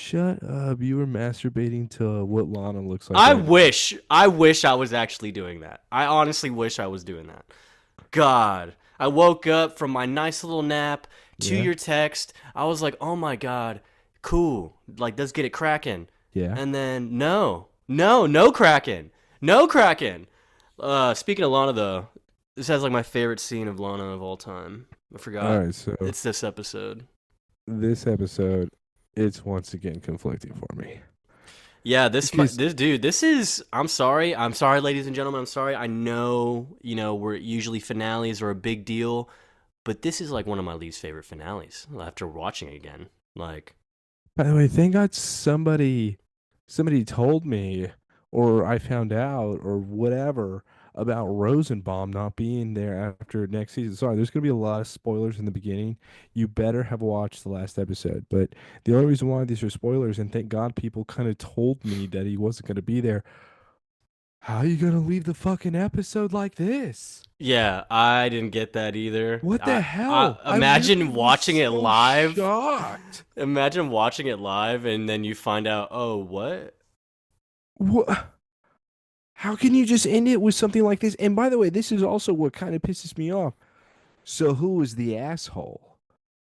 Shut up. You were masturbating to what Lana looks like I right now. wish, I wish I was actually doing that. I honestly wish I was doing that. God, I woke up from my nice little nap to Yeah? your text. I was like, oh my God, cool. Like, let's get it cracking. Yeah? And then, no cracking. No cracking. Speaking of Lana, though, this has like my favorite scene of Lana of all time. I All forgot. right, so It's this episode. this episode, it's once again conflicting for me. Yeah, Because, this dude, this is. I'm sorry, ladies and gentlemen. I'm sorry. I know, we're usually finales are a big deal, but this is like one of my least favorite finales after watching it again. Like, by the way, thank God somebody told me, or I found out, or whatever, about Rosenbaum not being there after next season. Sorry, there's going to be a lot of spoilers in the beginning. You better have watched the last episode. But the only reason why these are spoilers, and thank God people kind of told me that he wasn't going to be there. How are you going to leave the fucking episode like this? yeah, I didn't get that either. What the I hell? I literally imagine was watching it so live. shocked. Imagine watching it live and then you find out, oh, what? What? How can you just end it with something like this? And by the way, this is also what kind of pisses me off. So who was the asshole?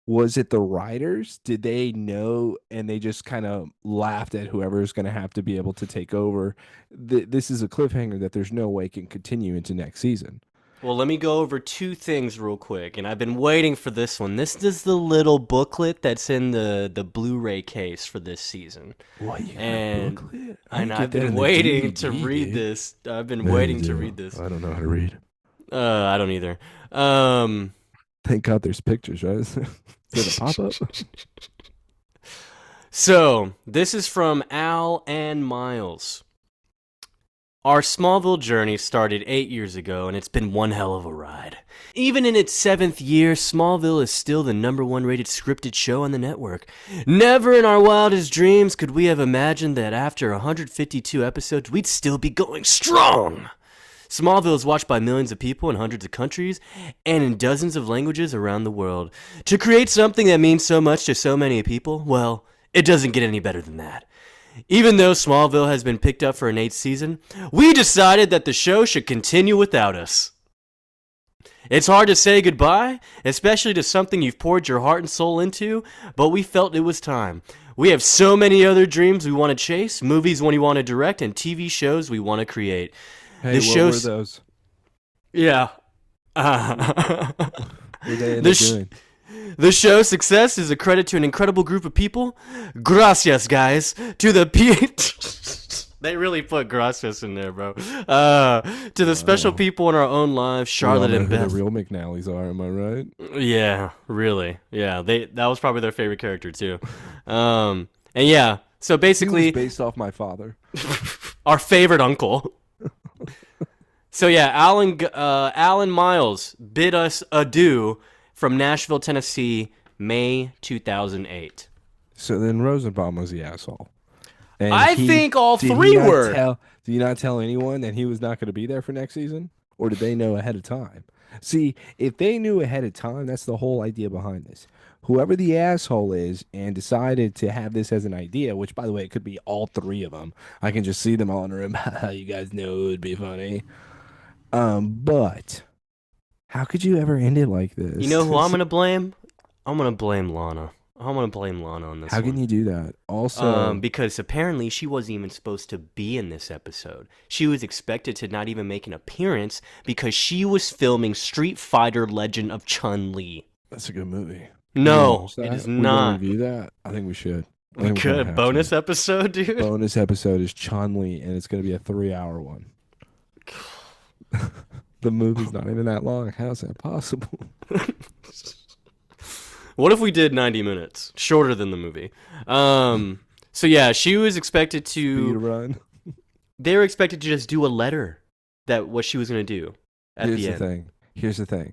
Was it the writers? Did they know and they just kind of laughed at whoever's going to have to be able to take over? This is a cliffhanger that there's no way can continue into next season. Well, let me go over two things real quick, and I've been waiting for this one. This is the little booklet that's in the Blu-ray case for this season, What, you got a and booklet? I and didn't get I've that been in the waiting to DVD, read dude. this. I've been Maybe waiting to do. read this. I don't know how to read. I don't either. Um, Thank God there's pictures, right? Is that a pop up? so this is from Al and Miles. Our Smallville journey started 8 years ago, and it's been one hell of a ride. Even in its seventh year, Smallville is still the #1 rated scripted show on the network. Never in our wildest dreams could we have imagined that after 152 episodes, we'd still be going strong. Smallville is watched by millions of people in hundreds of countries and in dozens of languages around the world. To create something that means so much to so many people, well, it doesn't get any better than that. Even though Smallville has been picked up for an 8th season, we decided that the show should continue without us. It's hard to say goodbye, especially to something you've poured your heart and soul into, but we felt it was time. We have so many other dreams we want to chase, movies we want to direct, and TV shows we want to create. Hey, The what were show's... those? Yeah. What did they end the, up sh- doing? The show's success is a credit to an incredible group of people. Gracias, guys. To the They really put gracias in there, bro. To the special Wow. people in our own lives, We all Charlotte know and who the Beth. real McNallys are, am I right? Yeah, really. Yeah, that was probably their favorite character too. And yeah, so He was basically based off my father. our favorite uncle. So yeah, Alan Miles bid us adieu from Nashville, Tennessee, May 2008. So then Rosenbaum was the asshole. And I he think all did he three not were. tell did he not tell anyone that he was not going to be there for next season? Or did they know ahead of time? See, if they knew ahead of time, that's the whole idea behind this. Whoever the asshole is and decided to have this as an idea, which by the way, it could be all three of them. I can just see them all in a room. You guys know it would be funny. But how could you ever end it like You know who I'm this? gonna blame? I'm gonna blame Lana. I'm gonna blame Lana on this How can one. you do that? Also, Because apparently she wasn't even supposed to be in this episode. She was expected to not even make an appearance because she was filming Street Fighter Legend of Chun-Li. that's a good movie. We gonna No, watch it that? is We gonna not. review that? I think we should. I We think we kind of could. have Bonus to. episode, dude. Bonus episode is Chun-Li, and it's gonna be a 3 hour one. The movie's not even that long. How's that possible? What if we did 90 minutes? Shorter than the movie. So yeah, she was expected Speed to... run. They were expected to just do a letter that what she was going to do at Here's the the end. thing. Here's the thing.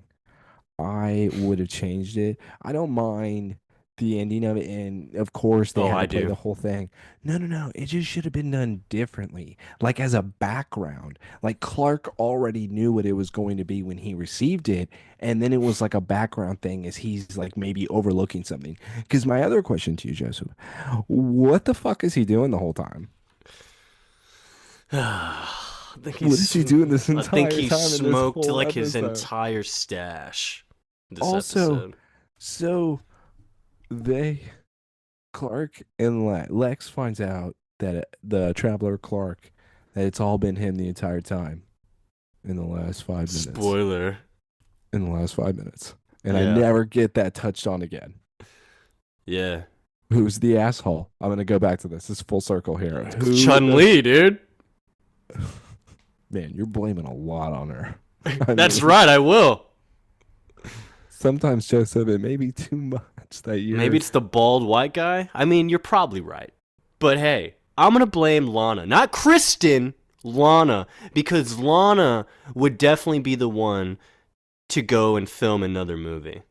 I would have changed it. I don't mind the ending of it, and of course they Oh, had I to play do. the whole thing. No, no, no. It just should have been done differently. Like as a background. Like Clark already knew what it was going to be when he received it, and then it was like a background thing as he's like maybe overlooking something. Because my other question to you, Joseph, what the fuck is he doing the whole time? What is he doing this I think entire he time in this smoked whole like his episode? entire stash this Also, episode. so they Clark and Lex finds out that the traveler Clark that it's all been him the entire time in the last 5 minutes. Spoiler. In the last 5 minutes. And I Yeah. never get that touched on again. Yeah. Who's the asshole? I'm gonna go back to this. This is full circle here. Who Chun Li, dude. Man, you're blaming a lot on her. I That's mean, right, I will. sometimes Joseph, it may be too much that Maybe you're it's the bald white guy. I mean, you're probably right. But hey, I'm going to blame Lana. Not Kristen, Lana. Because Lana would definitely be the one to go and film another movie.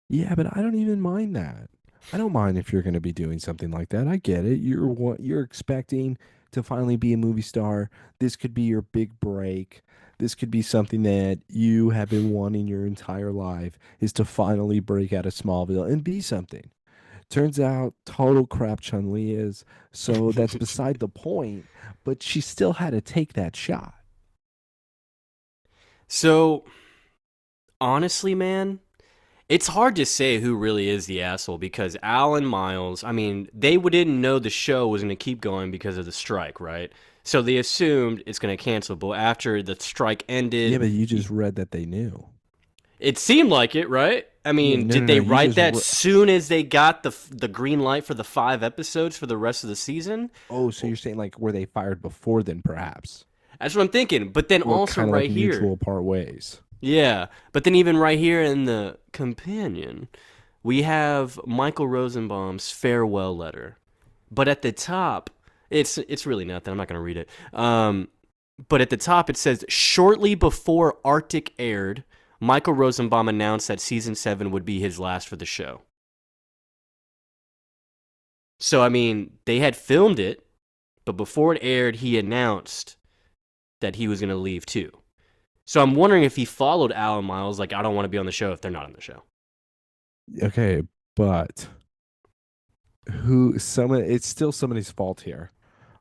Yeah, but I don't even mind that. I don't mind if you're going to be doing something like that. I get it. You're expecting to finally be a movie star. This could be your big break. This could be something that you have been wanting your entire life is to finally break out of Smallville and be something. Turns out total crap Chun-Li is, so that's beside the point, but she still had to take that shot. So, honestly, man, it's hard to say who really is the asshole because Al and Miles, I mean, they didn't know the show was going to keep going because of the strike, right? So they assumed it's going to cancel. But after the strike Yeah, ended, but you just read that they knew. it seemed like it, right? I Yeah, mean, no, no, did no. they You write just that soon as they got the green light for the 5 episodes for the rest of the season? Oh, so you're saying like were they fired before then, perhaps, That's what I'm thinking. But then or also kind of like right here, mutual part ways? yeah. But then even right here in the companion, we have Michael Rosenbaum's farewell letter. But at the top, it's really nothing. I'm not going to read it. But at the top, it says shortly before Arctic aired, Michael Rosenbaum announced that season 7 would be his last for the show. So I mean, they had filmed it, but before it aired, he announced that he was going to leave too. So I'm wondering if he followed Al and Miles, like I don't want to be on the show if they're not on the show. Okay, but it's still somebody's fault here.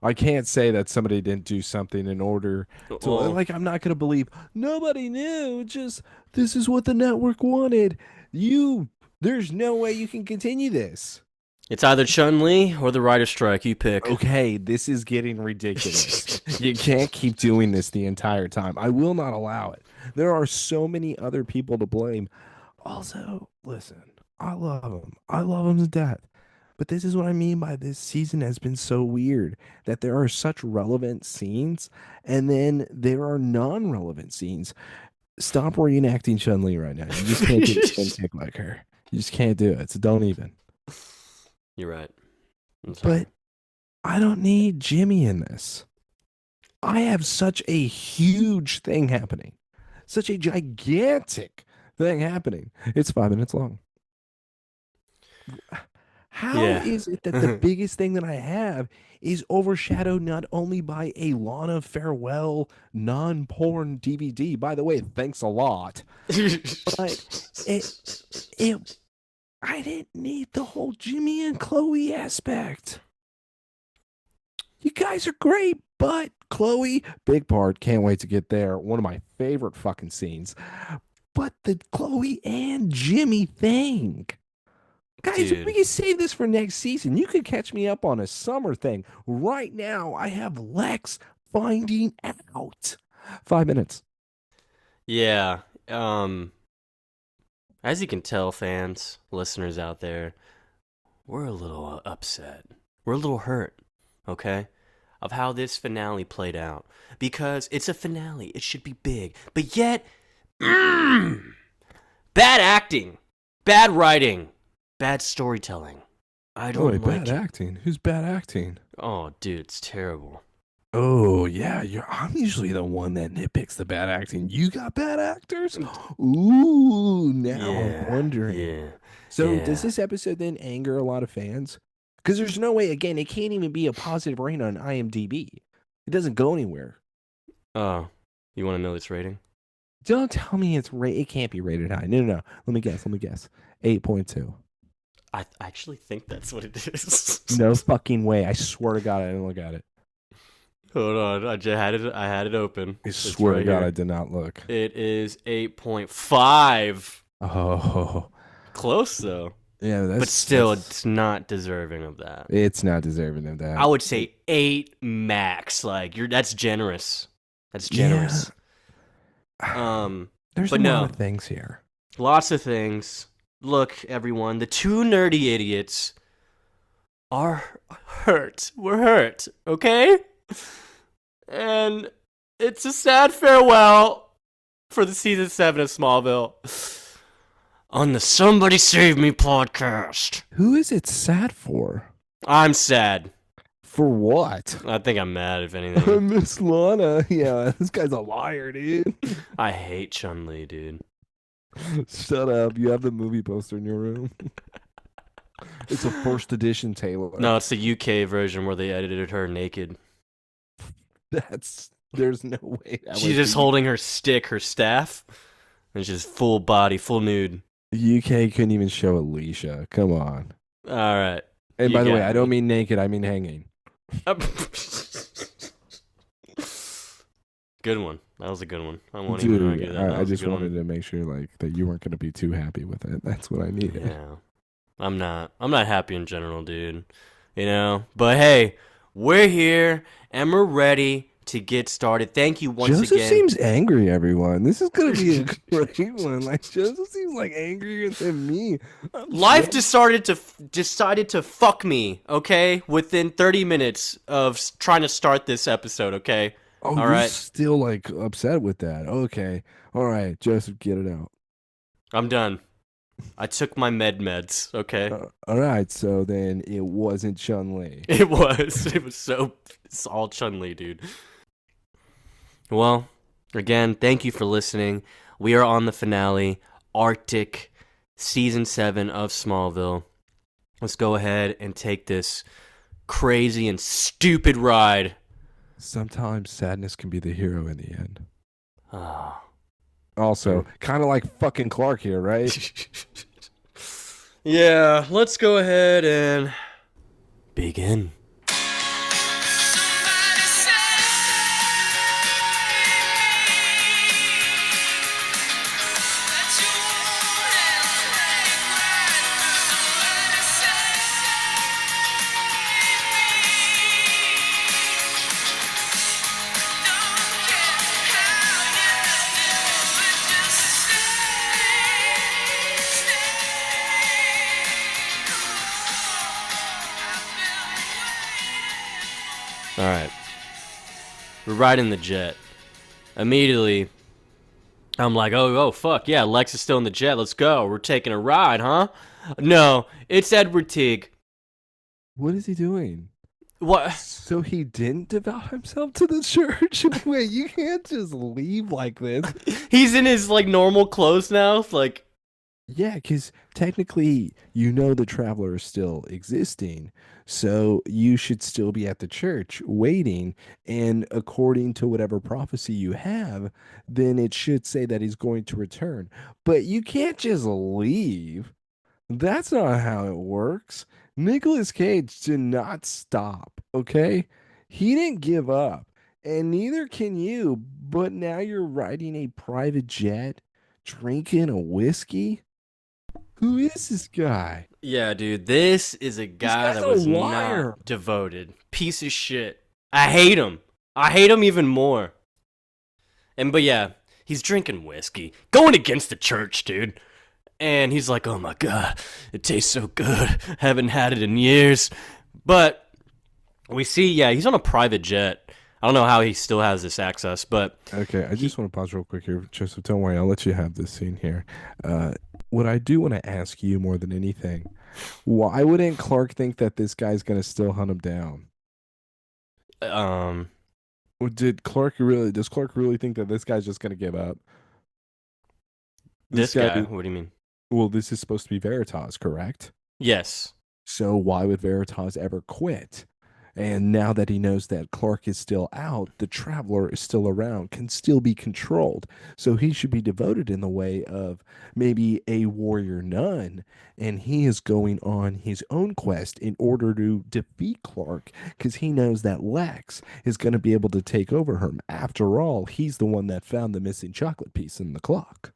I can't say that somebody didn't do something in order to Well, like I'm not gonna believe nobody knew, just this is what the network wanted. There's no way you can continue this. it's either Chun Li or the writer's strike. You pick. Okay, this is getting ridiculous. You can't keep doing this the entire time. I will not allow it. There are so many other people to blame. Also, listen, I love him. I love him to death. But this is what I mean by this season has been so weird that there are such relevant scenes and then there are non-relevant scenes. Stop reenacting Chun-Li right now. You just can't do a spin kick like her. You just can't do it. So don't even. You're right. I'm sorry. But I don't need Jimmy in this. I have such a huge thing happening. Such a gigantic thing happening. It's 5 minutes long. How Yeah. is it that the biggest thing that I have is overshadowed not only by a Lana farewell non-porn DVD? By the way, thanks a lot. But it I didn't need the whole Jimmy and Chloe aspect. You guys are great, but Chloe, big part, can't wait to get there. One of my favorite fucking scenes. But the Chloe and Jimmy thing. Guys, we Dude. can save this for next season. You could catch me up on a summer thing. Right now, I have Lex finding out. 5 minutes. Yeah. As you can tell, fans, listeners out there, we're a little upset. We're a little hurt, okay? Of how this finale played out. Because it's a finale. It should be big. But yet, bad acting, bad writing, bad storytelling. I Oh, don't wait, like bad it. acting. Who's bad acting? Oh, dude, it's terrible. Oh yeah, I'm usually the one that nitpicks the bad acting. You got bad actors? Ooh, now I'm Yeah, wondering. yeah, So does yeah. this episode then anger a lot of fans? Because there's no way, again, it can't even be a positive rating on IMDb. It doesn't go anywhere. Oh, you want to know its rating? Don't tell me it can't be rated high. No, no, no. Let me guess. 8.2. I actually think that's what it is. No fucking way. I swear to God, I didn't look at it. Hold on, I just had it. I had it open. I It's swear to right God, I here. did not look. It is 8.5. Oh, Close though, yeah, but still, it's not deserving of that. it's not deserving of I that. would say 8 max. That's generous. That's Yeah, generous. Um, there's a but lot no, of things here. lots of things. Look, everyone, the two nerdy idiots are hurt. We're hurt, okay? And it's a sad farewell for the season 7 of Smallville on the Somebody Save Me podcast. Who is it sad for? I'm sad. For what? I think I'm mad, if anything. Miss Lana. Yeah, this guy's a liar, dude. I hate Chun-Li, dude. Shut up. You have the movie poster in your room. It's a first edition Taylor. No, it's the UK version where they edited her naked. There's no way that She's was just the holding her stick, her staff, and just full body, full nude. UK couldn't even show Alicia. Come on. All right. And You by the way, got I don't me. mean naked, I mean hanging. Good one. That was a good one. I won't even argue Dude, that. That I was a just good wanted one. to make sure like that you weren't gonna be too happy with it. That's what I needed. Yeah. I'm not. I'm not happy in general, dude. You know? But hey, we're here and we're ready to get started. Thank you once Joseph again. seems angry, everyone. This is gonna be a great one. Like Joseph seems like angrier than me. Life decided to fuck me, okay? Within 30 minutes of trying to start this episode, okay? Oh, All you're right. still like upset with that. Okay. All right, Joseph, get it out. I'm done. I took my meds, okay? All right, so then it wasn't Chun-Li. It was. It's all Chun-Li, dude. Well, again, thank you for listening. We are on the finale, Arctic, season 7 of Smallville. Let's go ahead and take this crazy and stupid ride. Sometimes sadness can be the hero in the end. Ah. Also, kind of like fucking Clark here, right? Yeah, let's go ahead and begin. All right. We're riding the jet. Immediately, I'm like, oh, fuck, yeah, Lex is still in the jet. Let's go. We're taking a ride, huh? No, it's Edward Teague. What is he doing? What? So he didn't devote himself to the church? Wait, you can't just leave like this. He's in his, like, normal clothes now. Like, Yeah, because technically, the traveler is still existing. So you should still be at the church waiting. And according to whatever prophecy you have, then it should say that he's going to return. But you can't just leave. That's not how it works. Nicolas Cage did not stop, okay? He didn't give up, and neither can you. But now you're riding a private jet, drinking a whiskey. Who is this guy? yeah, dude, this is a This guy guy's that a was liar. not devoted. Piece of shit. I hate him. I hate him even more. But yeah, he's drinking whiskey, going against the church, dude. And he's like, oh my god, it tastes so good. Haven't had it in years. But we see, yeah, he's on a private jet. I don't know how he still has this access, but Okay, I just want to pause real quick here, Joseph. Don't worry, I'll let you have this scene here. What I do want to ask you more than anything, why wouldn't Clark think that this guy's gonna still hunt him down? um Does Clark really think that this guy's just gonna give up? This This guy, guy, what do you mean? well, this is supposed to be Veritas, correct? Yes. So why would Veritas ever quit? And now that he knows that Clark is still out, the Traveler is still around, can still be controlled. So he should be devoted in the way of maybe a warrior nun. And he is going on his own quest in order to defeat Clark because he knows that Lex is going to be able to take over him. After all, he's the one that found the missing chocolate piece in the clock.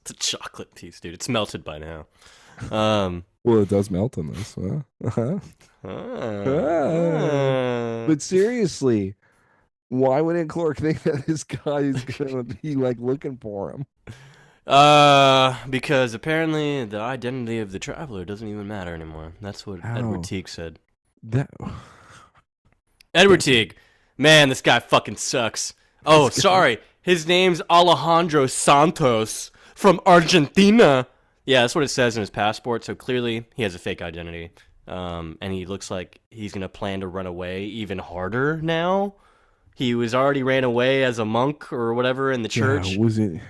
The chocolate piece, dude. It's melted by now. Um, Well, it does melt in this. Uh-huh. But seriously, why wouldn't Clark think that this guy is gonna be like looking for him? because apparently the identity of the traveler doesn't even matter anymore. That's what Edward How? Teague said. That Edward Teague, man, this guy fucking sucks. Oh, This guy- sorry, his name's Alejandro Santos from Argentina. Yeah, that's what it says in his passport. So clearly he has a fake identity. And he looks like he's gonna plan to run away even harder now. He was already ran away as a monk or whatever in the church. yeah, was it?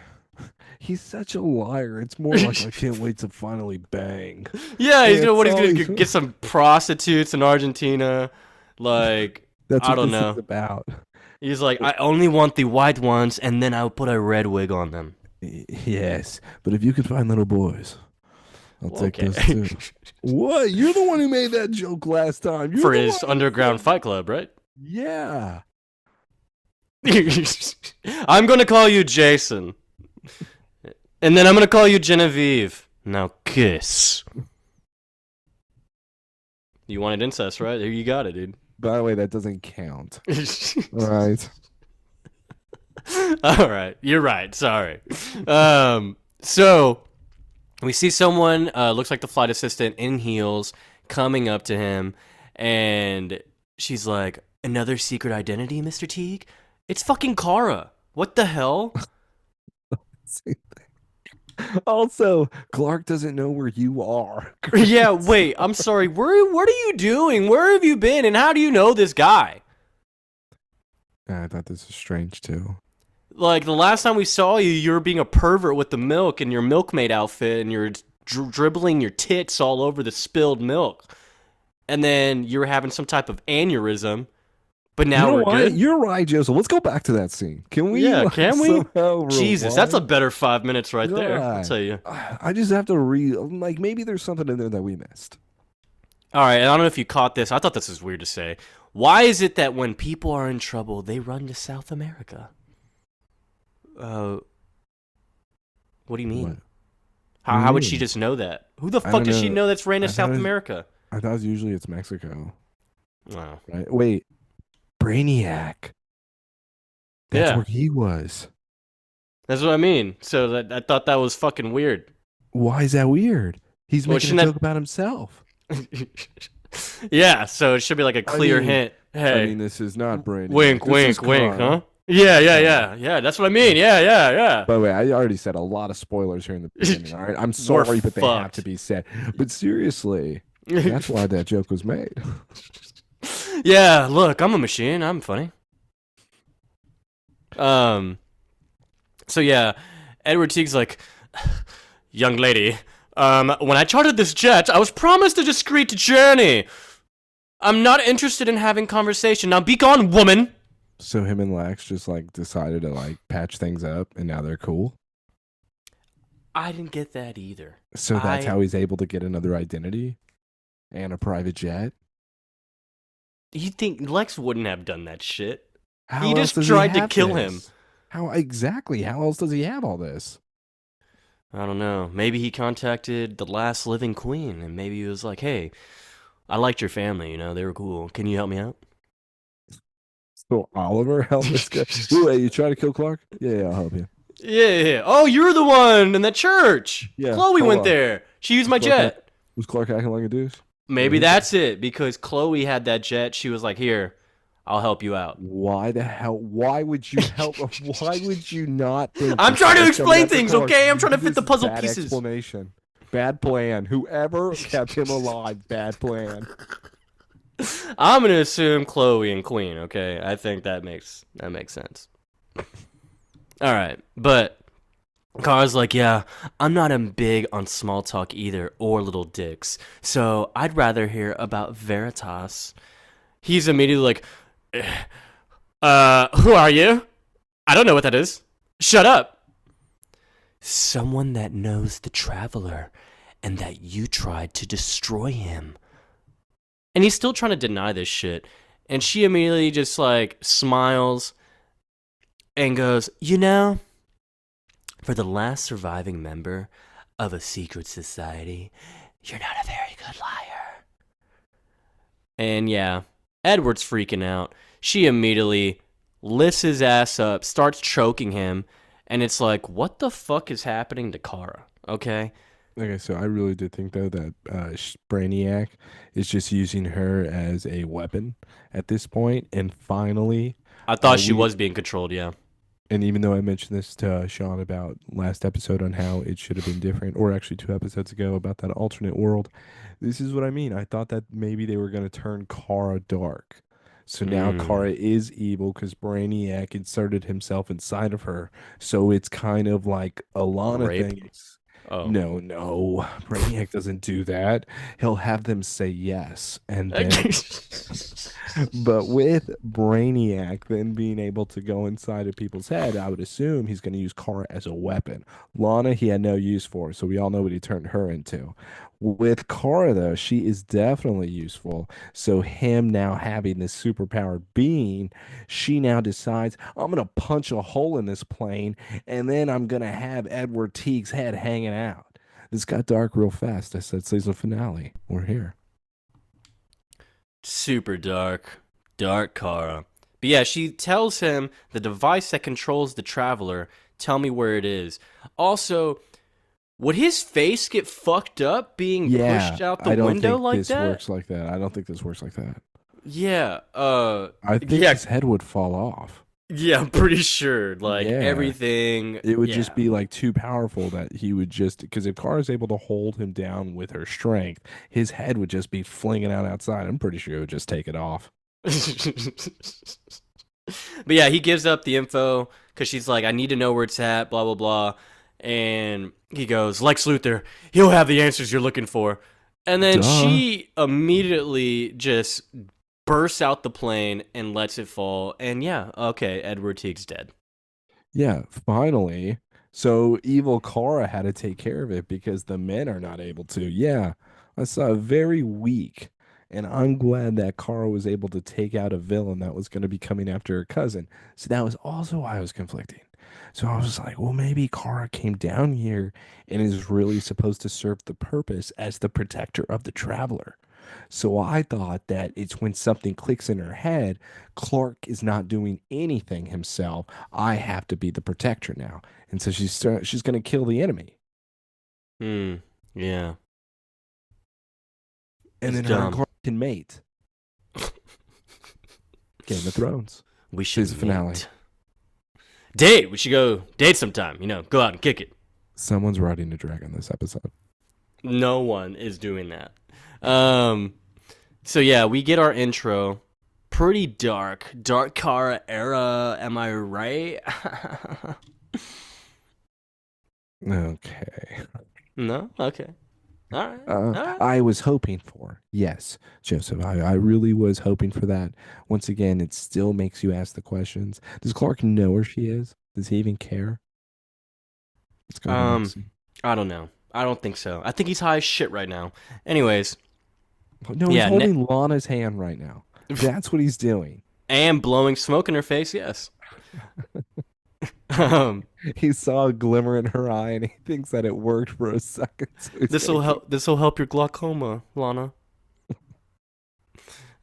He's such a liar. It's more like I can't wait to finally bang. Yeah, he's gonna That's what he's all gonna he's- get some prostitutes in Argentina. Like That's I what don't this know. is about. He's like, I only want the white ones, and then I'll put a red wig on them. Yes, but if you could find little boys, I'll take Okay. those too. What? You're the one who made that joke last time. You're For the his one who underground said- fight club, right? Yeah. I'm gonna call you Jason. And then I'm gonna call you Genevieve. Now kiss. You wanted incest, right? Here you got it, dude. By the way, that doesn't count. All right. All right, you're right. Sorry. So we see someone looks like the flight assistant in heels coming up to him, and she's like, "Another secret identity, Mr. Teague? It's fucking Kara. What the hell?" Also, Clark doesn't know where you are. Yeah. Wait. I'm sorry. What are you doing? Where have you been? And how do you know this guy? I thought this was strange too. Like the last time we saw you, you were being a pervert with the milk in your milkmaid outfit, and you're dribbling your tits all over the spilled milk. And then you were having some type of aneurysm. But now You know we're what? good. You're right, Joseph. Let's go back to that scene. Can we? Yeah, like, can we? somehow Jesus, that's a rewind? better 5 minutes right there. I'll God. tell you. I just have to read. Like maybe there's something in there that we missed. All right, I don't know if you caught this. I thought this was weird to say. Why is it that when people are in trouble, they run to South America? What do you mean? What? How would she mean? just know that? Who the I fuck don't does she know. know that's ran to I thought South it was- America? I thought usually it's Mexico, Wow. right? Wait, Brainiac. That's Yeah. where he was. That's what I mean. So that I thought that was fucking weird. Why is that weird? He's Well, making a shouldn't joke about himself. Yeah, so it should be like a clear mean- hint. Hey, I mean, this is not Brainiac. wink, This is wink, wink, Kara. huh? Yeah. That's what I mean. Yeah. By the way, I already said a lot of spoilers here in the beginning. All right, I'm sorry, but they have fucked. to be said. But seriously, that's why that joke was made. Yeah, look, I'm a machine. I'm funny. So yeah, Edward Teague's like, young lady, when I chartered this jet, I was promised a discreet journey. I'm not interested in having conversation. Now be gone, woman. So him and Lex just like decided to like patch things up, and now they're cool. I didn't get that either. So that's I- how he's able to get another identity and a private jet. You think Lex wouldn't have done that shit? How He else just does tried to have kill this? him. How exactly? How else does he have all this? I don't know. Maybe he contacted the last living queen, and maybe he was like, hey, I liked your family, you know, they were cool. Can you help me out? So Oliver help this guy. Ooh, hey, you try to kill Clark? Yeah, I'll help you. Yeah. Oh, you're the one in that church. Yeah, Chloe hold went on. there. She used my Clark jet. Was Clark acting like a douche? Maybe Mhm. that's it, because Chloe had that jet. She was like, here, I'll help you out. Why the hell? Why would you help? Why would you not think? I'm that trying to Clark's explain coming after things, Clark? okay? I'm trying to fit This the is puzzle bad pieces. Explanation. Bad plan. Whoever kept him alive, bad plan. I'm gonna assume Chloe and Queen. Okay, I think that makes sense. All right, but Kara's like, yeah, I'm not big on small talk either, or little dicks. So I'd rather hear about Veritas. He's immediately like, who are you? I don't know what that is. Shut up. Someone that knows the Traveler, and that you tried to destroy him. And he's still trying to deny this shit. And she immediately just like smiles and goes, for the last surviving member of a secret society, you're not a very good liar. And yeah, Edward's freaking out. She immediately lifts his ass up, starts choking him, and it's like, what the fuck is happening to Kara? Okay? Okay, so I really did think though that Brainiac is just using her as a weapon at this point, and finally, I thought she we was being controlled, yeah. and even though I mentioned this to Sean about last episode on how it should have been different, or actually 2 episodes ago about that alternate world, this is what I mean. I thought that maybe they were going to turn Kara dark. So now Mm, Kara is evil because Brainiac inserted himself inside of her. So it's kind of like a Lana rape? thing. It's Oh. no, no. Brainiac doesn't do that. He'll have them say yes, and then but with Brainiac then being able to go inside of people's head, I would assume he's going to use Kara as a weapon. Lana, he had no use for, so we all know what he turned her into. With Kara, though, she is definitely useful. So him now having this superpowered being, she now decides, I'm going to punch a hole in this plane, and then I'm going to have Edward Teague's head hanging out. This got dark real fast. I said season finale. We're here. Super dark. Dark Kara. But yeah, she tells him the device that controls the Traveler, tell me where it is. Also, would his face get fucked up being Yeah, pushed out the I don't window think like this that? works like that. I don't think this works like that. Yeah, I think yeah, his head would fall off. yeah, I'm pretty sure. Like, Yeah. everything, It would just yeah. be like too powerful that he would just because if Kara's able to hold him down with her strength, his head would just be flinging out outside. I'm pretty sure it would just take it off. But yeah, he gives up the info because she's like, I need to know where it's at, blah, blah, blah. And he goes, Lex Luthor, he'll have the answers you're looking for. And then Duh. she immediately just bursts out the plane and lets it fall. And yeah, okay, Edward Teague's dead. Yeah, finally. So evil Kara had to take care of it because the men are not able to. Yeah, I saw very weak. And I'm glad that Kara was able to take out a villain that was going to be coming after her cousin. So that was also why I was conflicting. So I was like, well, maybe Kara came down here and is really supposed to serve the purpose as the protector of the traveler. So I thought that it's when something clicks in her head, Clark is not doing anything himself. I have to be the protector now. And so she's going to kill the enemy. Hmm, yeah, And it's then her and dumb. Clark can mate. Game of Thrones. We should Season finale. mate. Date! We should go date sometime, go out and kick it. Someone's riding a dragon this episode. No one is doing that. Um, so yeah, we get our intro. Pretty dark. Dark Kara era, am I right? Okay. No? Okay. All right. All right. I was hoping for, yes, Joseph. I really was hoping for that. Once again, it still makes you ask the questions. Does Clark know where she is? Does he even care? Let's go to the next Um, scene. I don't know. I don't think so. I think he's high as shit right now. Anyways, No, he's yeah, holding Lana's hand right now. That's what he's doing. and blowing smoke in her face, yes. Um, He saw a glimmer in her eye and he thinks that it worked for a second. So he's this gonna will keep. help. This will help your glaucoma, Lana.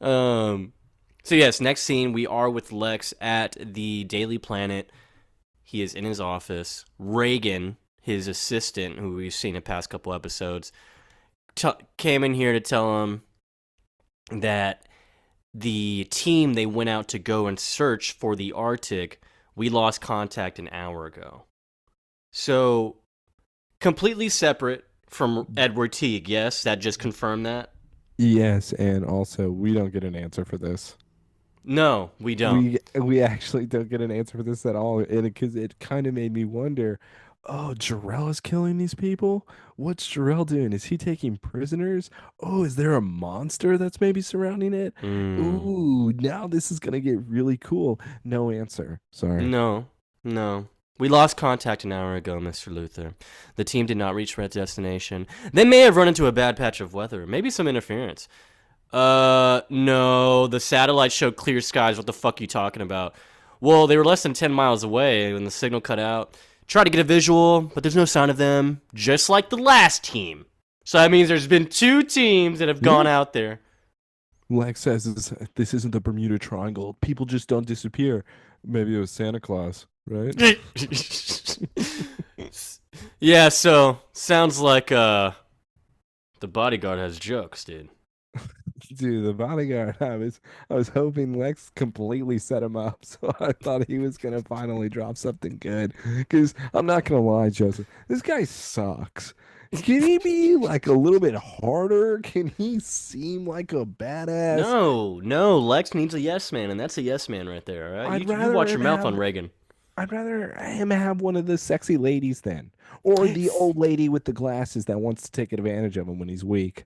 Um, so yes, next scene we are with Lex at the Daily Planet. He is in his office. Reagan, his assistant, who we've seen in the past couple episodes, came in here to tell him that the team they went out to go and search for the Arctic, we lost contact an hour ago. So completely separate from Edward Teague. Yes, that just confirmed that. Yes, and also we don't get an answer for this. No, we don't. We actually don't get an answer for this at all, and because it kind of made me wonder. Oh, Jarrell is killing these people. What's Jarrell doing? Is he taking prisoners? Oh, is there a monster that's maybe surrounding it? Mm. Ooh, now this is gonna get really cool. No answer. Sorry. No, no. We lost contact an hour ago, Mr. Luther. The team did not reach their destination. They may have run into a bad patch of weather, maybe some interference. No. The satellite showed clear skies. What the fuck are you talking about? Well, they were less than 10 miles away when the signal cut out. Tried to get a visual, but there's no sign of them, just like the last team. So that means there's been two teams that have Yeah. gone out there. Lex says this isn't the Bermuda Triangle. People just don't disappear. Maybe it was Santa Claus, right? Yeah, so sounds like the bodyguard has jokes, dude. Dude, the bodyguard. I was hoping Lex completely set him up, so I thought he was gonna finally drop something good. Because I'm not gonna lie, Joseph, this guy sucks. Can he be like a little bit harder? Can he seem like a badass? No, no, Lex needs a yes man, and that's a yes man right there, all right? I'd You rather watch your him mouth have. on Reagan. I'd rather him have one of the sexy ladies then, or the old lady with the glasses that wants to take advantage of him when he's weak.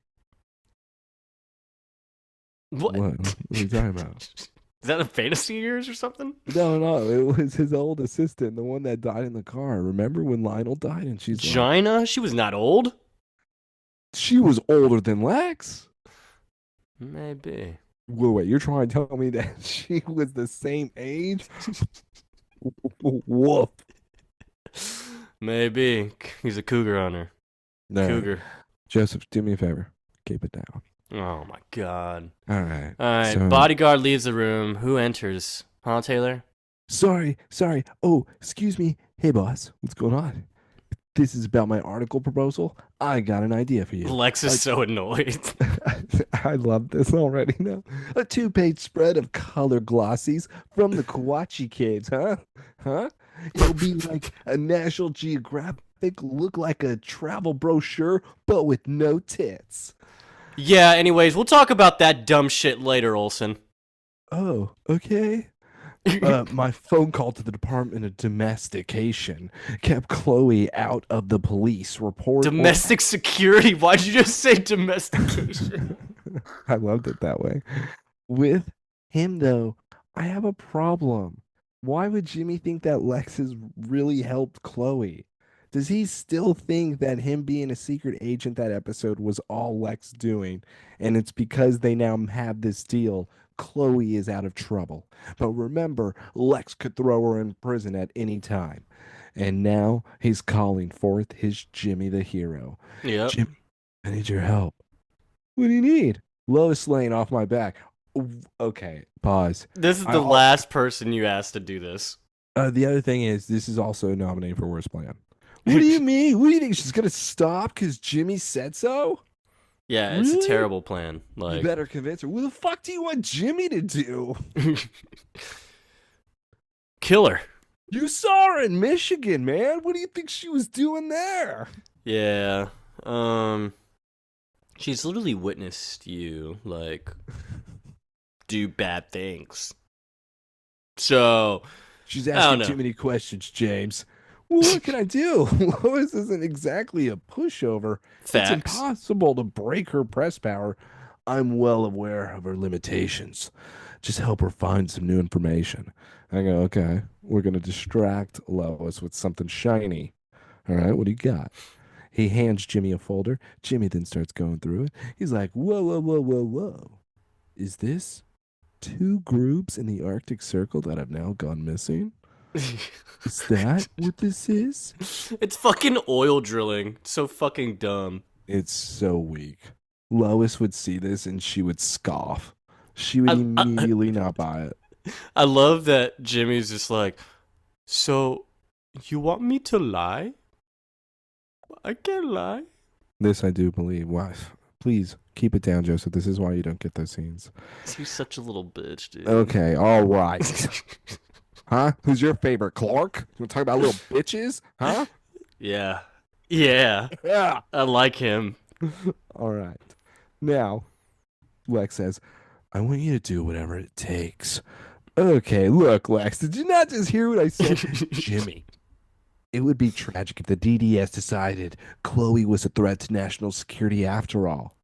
What? What are you talking about? Is that a fantasy of yours or something? No, no, it was his old assistant, the one that died in the car. Remember when Lionel died and she's like, Gina? She was not old. she was older than Lex? Maybe. Wait, you're trying to tell me that she was the same age? Woof. Maybe. He's a cougar hunter. No, Cougar. Joseph, do me a favor. Keep it down. Oh my god. All right. All right. So, Bodyguard leaves the room. Who enters? Huh, Taylor? sorry. Oh, excuse me. Hey, boss, what's going on? This is about my article proposal. I got an idea for you. Lex is so annoyed. I love this already now. A two-page spread of color glossies from the Kawatche Caves, huh? Huh? It'll be like a National Geographic, look like a travel brochure, but with no tits. Yeah, anyways, we'll talk about that dumb shit later, Olson. Oh, okay. My phone call to the Department of Domestication kept Chloe out of the police report. Domestic security? Why'd you just say domestication? I loved it that way. With him, though, I have a problem. Why would Jimmy think that Lex has really helped Chloe? Does he still think that him being a secret agent that episode was all Lex doing? And it's because they now have this deal. Chloe is out of trouble. But remember, Lex could throw her in prison at any time. And now he's calling forth his Jimmy the hero. Yep. Jimmy, I need your help. What do you need? Lois laying off my back. Okay, pause. This is the last person you asked to do this. The other thing is, this is also nominated for worst plan. What do you mean? What do you think? She's gonna stop because Jimmy said so? Yeah, it's Really? a terrible plan. You Like, better convince her. What the fuck do you want Jimmy to do? kill her. You saw her in Michigan, man. What do you think she was doing there? Yeah. She's literally witnessed you, like, do bad things. So, She's I don't asking know. too many questions, James. Well, what can I do? Lois isn't exactly a pushover. It's Facts. impossible to break her press power. I'm well aware of her limitations. Just help her find some new information. I go, okay, we're going to distract Lois with something shiny. All right, what do you got? He hands Jimmy a folder. Jimmy then starts going through it. He's like, whoa. Is this two groups in the Arctic Circle that have now gone missing? Is that what this is? It's fucking oil drilling. It's so fucking dumb. It's so weak. Lois would see this and she would scoff. She would I- immediately not buy it. I love that Jimmy's just like, so you want me to lie? I can't lie. This I do believe. Why? Please keep it down, Joseph. This is why you don't get those scenes. He's such a little bitch, dude. Okay, all right. Huh? Who's your favorite, Clark? You want to talk about little bitches? Huh? Yeah. Yeah. Yeah. I like him. All right. Now, Lex says, I want you to do whatever it takes. Okay, look, Lex, did you not just hear what I said? Jimmy, it would be tragic if the DDS decided Chloe was a threat to national security after all.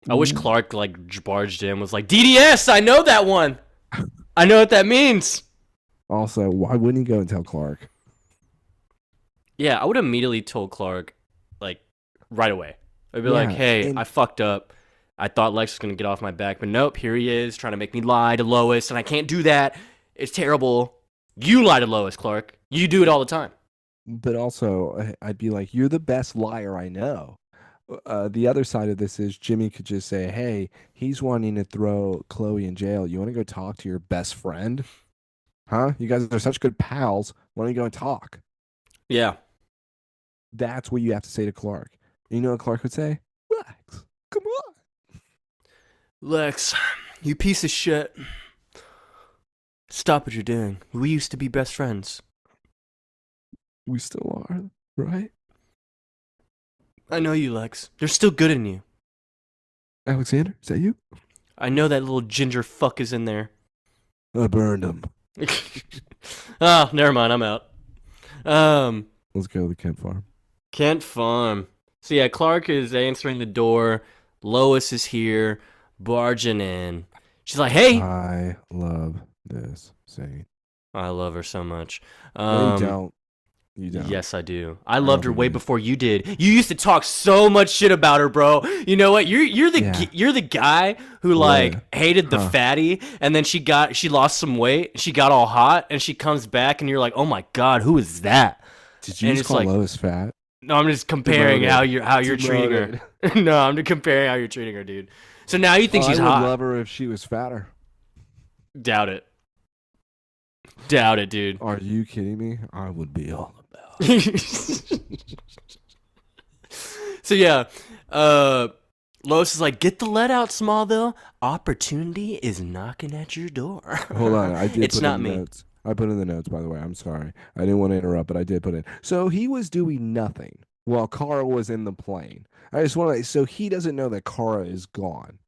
I wish Clark like barged in, was like, DDS, I know that one. I know what that means. Also, why wouldn't you go and tell Clark? Yeah, I would have immediately told Clark, like, right away. I'd be like, Yeah, hey, and I fucked up. I thought Lex was going to get off my back, but nope, here he is trying to make me lie to Lois, and I can't do that. It's terrible. You lie to Lois, Clark. You do it all the time. but also I'd be like, you're the best liar I know. The other side of this is Jimmy could just say, hey, he's wanting to throw Chloe in jail. You want to go talk to your best friend? Huh? You guys are such good pals. Why don't you go and talk? Yeah. That's what you have to say to Clark. You know what Clark would say? Relax. Come on. Lex, you piece of shit. Stop what you're doing. We used to be best friends. We still are, right? I know you, Lex. There's still good in you. Alexander, is that you? I know that little ginger fuck is in there. I burned him. Oh, never mind. I'm out. Let's go to the Kent farm. Kent Farm. So yeah, Clark is answering the door. Lois is here, barging in. She's like, "Hey." I love this scene. I love her so much. No, you don't. You don't. Yes, I do. I don't loved her think way you do. before you did. You used to talk so much shit about her, bro. You know what? You're the Yeah. you're the guy who like What? hated the Huh. fatty, and then she lost some weight. She got all hot, and she comes back, and you're like, "Oh my god, who is that?" Did you And just it's call like, Lois fat? no, I'm just comparing Demoted. how you're treating her. Demoted. No, I'm just comparing how you're treating her, dude. So now you think she's I would hot? love her if she was fatter. Doubt it. Doubt it, dude. Are you kidding me? I would be all about it. So yeah, Lois is like, get the lead out, Smallville. Opportunity is knocking at your door. Hold on, I did It's put not in the me. notes. I put in the notes, by the way. I'm sorry. I didn't want to interrupt, but I did put in. So he was doing nothing while Kara was in the plane. I just want to, so he doesn't know that Kara is gone.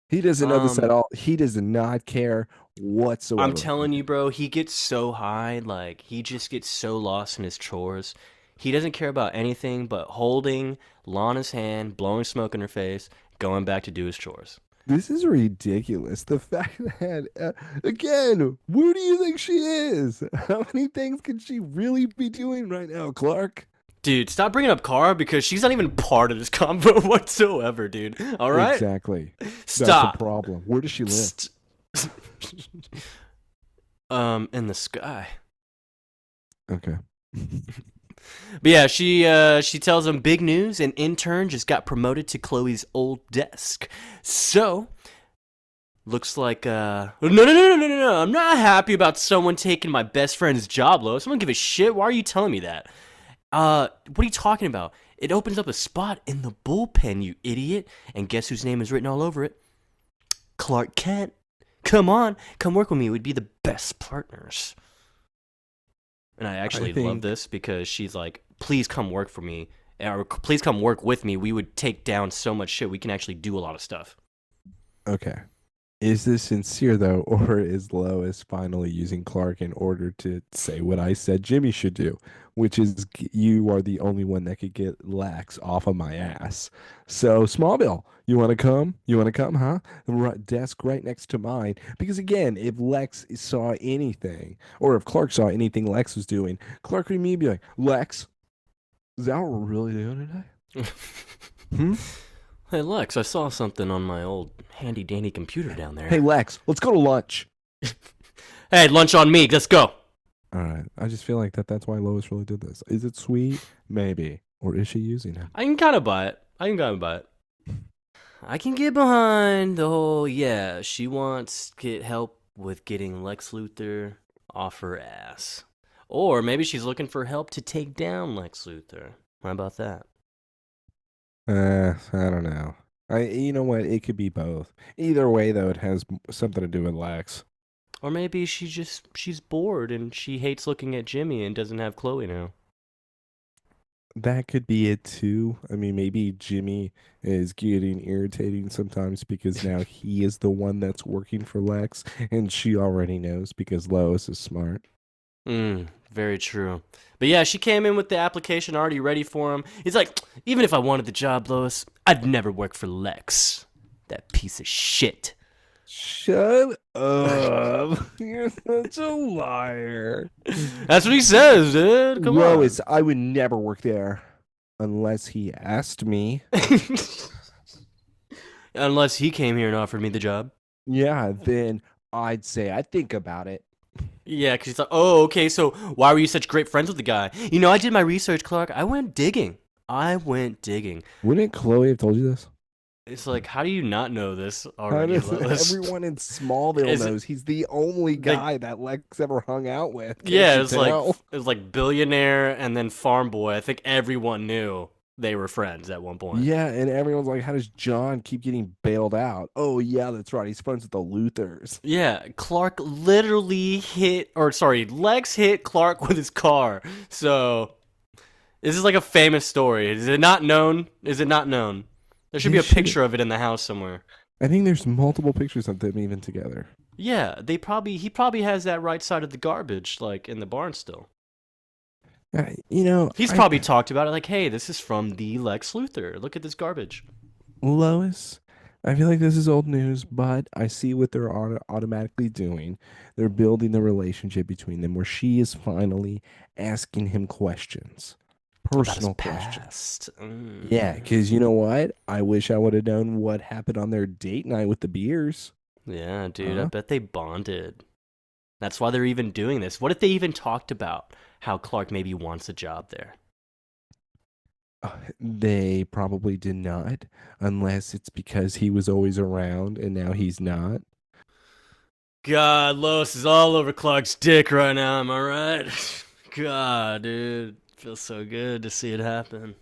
He doesn't know this at Um, all. He does not care I'm whatsoever. telling you, bro, he gets so high, like he just gets so lost in his chores. He doesn't care about anything but holding Lana's hand, blowing smoke in her face, going back to do his chores. This is ridiculous. The fact that, again, where do you think she is? How many things can she really be doing right now, Clark? Dude, stop bringing up Kara because she's not even part of this combo whatsoever, dude. All right? Exactly. That's the Stop. problem. Where does she live? In the sky. Okay. But yeah, she tells him big news. An intern just got promoted to Chloe's old desk. So looks like no. I'm not happy about someone taking my best friend's job, Lois. I don't give a shit. Why are you telling me that? What are you talking about? It opens up a spot in the bullpen, you idiot. And guess whose name is written all over it? Clark Kent. Come on, come work with me. We'd be the best partners. And I actually love this because she's like, please come work for me. Or please come work with me. We would take down so much shit. We can actually do a lot of stuff. Okay. Is this sincere though, or is Lois finally using Clark in order to say what I said Jimmy should do, which is you are the only one that could get Lex off of my ass. So Smallville, you want to come? You want to come, huh? Desk right next to mine. Because again, if Lex saw anything, or if Clark saw anything Lex was doing, Clark would immediately be like, Lex, is that what we're really doing today? Hmm? Hey, Lex, I saw something on my old handy-dandy computer down there. Hey Lex, let's go to lunch. Hey, lunch on me. Let's go. All right. I just feel like that's why Lois really did this. Is it sweet? Maybe. Or is she using it? I can kind of buy it. I can get behind the whole, yeah, she wants to get help with getting Lex Luthor off her ass. Or maybe she's looking for help to take down Lex Luthor. How about that? I don't know. You know what? It could be both. Either way, though, it has something to do with Lex. Or maybe she's bored and she hates looking at Jimmy and doesn't have Chloe now. That could be it too. I mean, maybe Jimmy is getting irritating sometimes because now he is the one that's working for Lex, and she already knows because Lois is smart. Very true. But yeah, she came in with the application already ready for him. He's like, even if I wanted the job, Lois, I'd never work for Lex. That piece of shit. Shut up. You're such a liar. That's what he says, dude. Come on. Lois, I would never work there unless he asked me. Unless he came here and offered me the job. Yeah, then I'd say I'd think about it. Yeah, because he's like, oh, okay, so why were you such great friends with the guy? You know, I did my research, Clark. I went digging. I went digging. Wouldn't Chloe have told you this? It's like, how do you not know this How already, does Lois? everyone in Smallville Is it knows he's the only like, guy that Lex ever hung out with? Can't yeah, you tell? it was like billionaire and then farm boy. I think everyone knew they were friends at one point. Yeah, and everyone's like, how does John keep getting bailed out? Oh, yeah, that's right. He's friends with the Luthers. Yeah, Clark literally Lex hit Clark with his car. So this is like a famous story. Is it not known? Is it not known? There should They be a should. picture of it in the house somewhere. I think there's multiple pictures of them even together. Yeah, he probably has that right side of the garbage, like in the barn still. He's I probably talked about it like, hey, this is from the Lex Luthor. Look at this garbage. Lois, I feel like this is old news, but I see what they're automatically doing. They're building the relationship between them where she is finally asking him questions, About his personal questions. past. Yeah, because you know what? I wish I would have known what happened on their date night with the beers. Yeah, dude, I Huh? bet they bonded. That's why they're even doing this. What if they even talked about how Clark maybe wants a job there? They probably did not, unless it's because he was always around and now he's not. God, Lois is all over Clark's dick right now, am I right? God, dude. Feels so good to see it happen.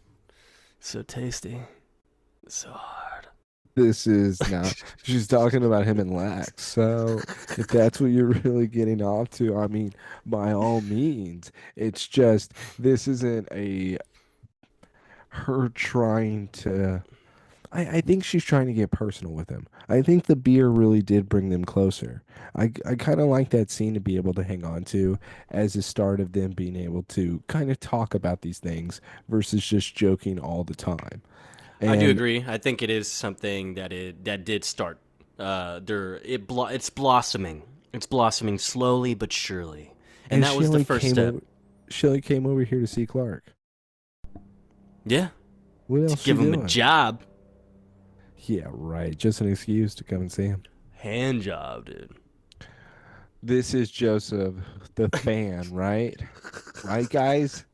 So tasty. So hard. This is not. She's talking about him and Lex. So if that's what you're really getting off to, I mean, by all means. It's just this isn't a her trying to. I think she's trying to get personal with him. I think the beer really did bring them closer. I kind of like that scene to be able to hang on to as a start of them being able to kind of talk about these things versus just joking all the time. I do And agree. I think it is something that did start. It's blossoming. It's blossoming slowly but surely, and and that she was the only first came step. over. She only came over here to see Clark. Yeah, What to else she give him a doing? job, Yeah, right. Just an excuse to come and see him. hand job, dude. This is Joseph, the fan, right? Right, guys?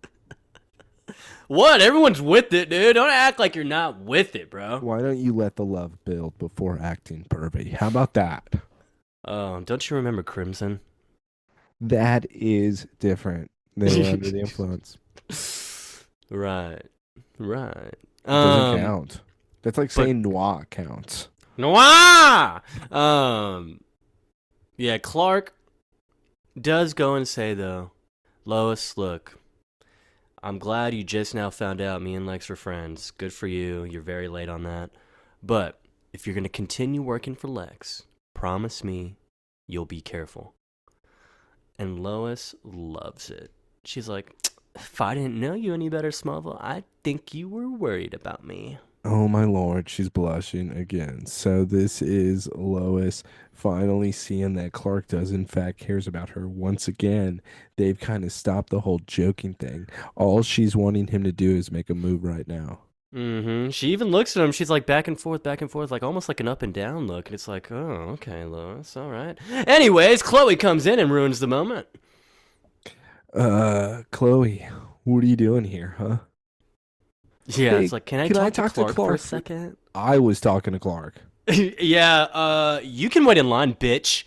What? Everyone's with it, dude. Don't act like you're not with it, bro. Why don't you let the love build before acting pervy? How about that? Oh, don't you remember Crimson? That is different. They were under the influence. Right, right. It doesn't count. That's like But saying noir counts. Noah. Yeah, Clark does go and say though, Lois, look, I'm glad you just now found out me and Lex are friends. Good for you. You're very late on that. But if you're gonna continue working for Lex, promise me you'll be careful. And Lois loves it. She's like, if I didn't know you any better, Smallville, I think you were worried about me. Oh my lord, she's blushing again. So this is Lois finally seeing that Clark does in fact cares about her once again. They've kind of stopped the whole joking thing. All she's wanting him to do is make a move right now. She even looks at him. She's like back and forth, like almost like an up and down look. And it's like, oh, okay, Lois, all right. Anyways, Chloe comes in and ruins the moment. Chloe, what are you doing here, huh? Yeah, Hey, it's like, can I can I talk to talk to Clark for a Clark? second? I was talking to Clark. Yeah, you can wait in line, bitch.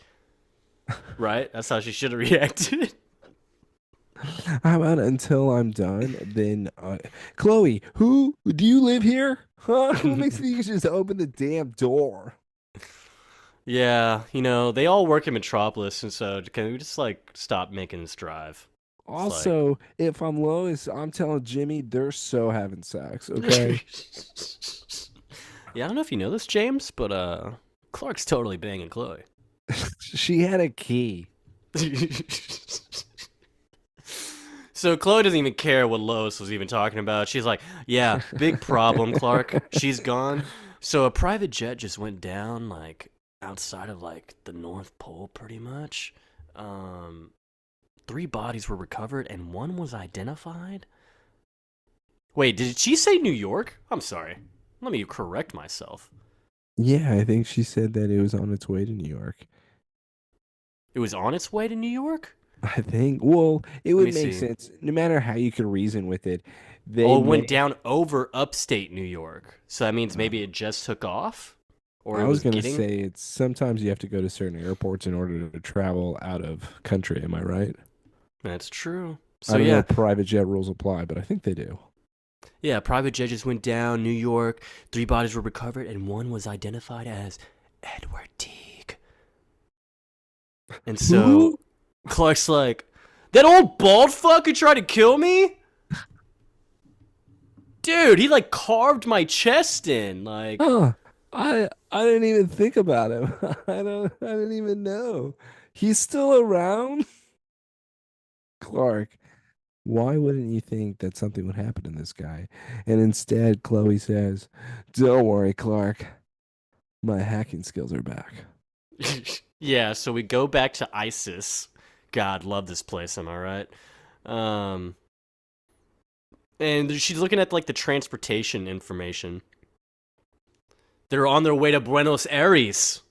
Right? That's how she should have reacted. How about until I'm done? Then, Chloe, who do you live here? Huh? Who makes me just open the damn door? Yeah, they all work in Metropolis, and so can we just like stop making this drive? It's like, Also, if I'm Lois, I'm telling Jimmy they're so having sex, okay? yeah, I don't know if you know this, James, but Clark's totally banging Chloe. She had a key. So Chloe doesn't even care what Lois was even talking about. She's like, "Yeah, big problem, Clark. She's gone." So a private jet just went down, like outside of like the North Pole, pretty much. Um, 3 bodies were recovered, and one was identified. Wait, did she say New York? I'm sorry. Let me correct myself. Yeah, I think she said that it was on its way to New York. It was on its way to New York? I think, well, it Let would me make see. sense no matter how you could reason with it. They Oh, it may, went down over upstate New York. So that means uh, maybe it just took off? Or I it was was gonna getting. say it's sometimes you have to go to certain airports in order to travel out of country. Am I right? That's true. I So don't know yeah, if private jet rules apply, but I think they do. yeah, private jet just went down, New York. 3 bodies were recovered, and one was identified as Edward Teague. And so Who? Clark's like, that old bald fuck who tried to kill me? Dude, he like carved my chest in. Like, Huh. I didn't even think about him. I didn't even know. He's still around? Clark, why wouldn't you think that something would happen to this guy? And instead, Chloe says, "Don't worry, Clark. My hacking skills are back." yeah, so we go back to ISIS. God, love this place, am I right? Um, and she's looking at like the transportation information. They're on their way to Buenos Aires.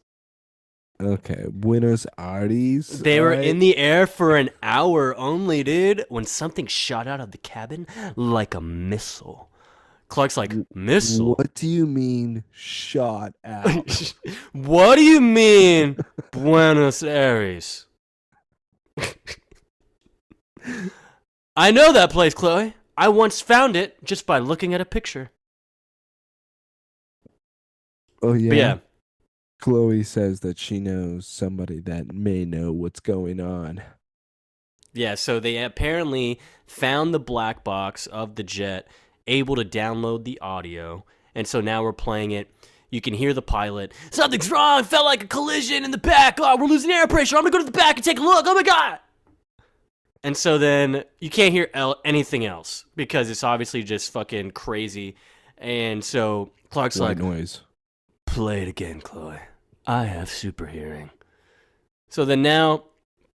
Okay, Buenos Aires. They All were right. in the air for an hour only, dude, when something shot out of the cabin like a missile. Clark's like, missile? What do you mean shot out? What do you mean, Buenos Aires? I know that place, Chloe. I once found it just by looking at a picture. Oh But yeah. yeah, Chloe says that she knows somebody that may know what's going on. yeah, so they apparently found the black box of the jet, able to download the audio, and so now we're playing it. You can hear the pilot. Something's wrong. Felt like a collision in the back. Oh, we're losing air pressure. I'm gonna go to the back and take a look. Oh my god! And so then you can't hear anything else because it's obviously just fucking crazy. And so Clark's White like, noise. "Play it again, Chloe. I have super hearing." So then now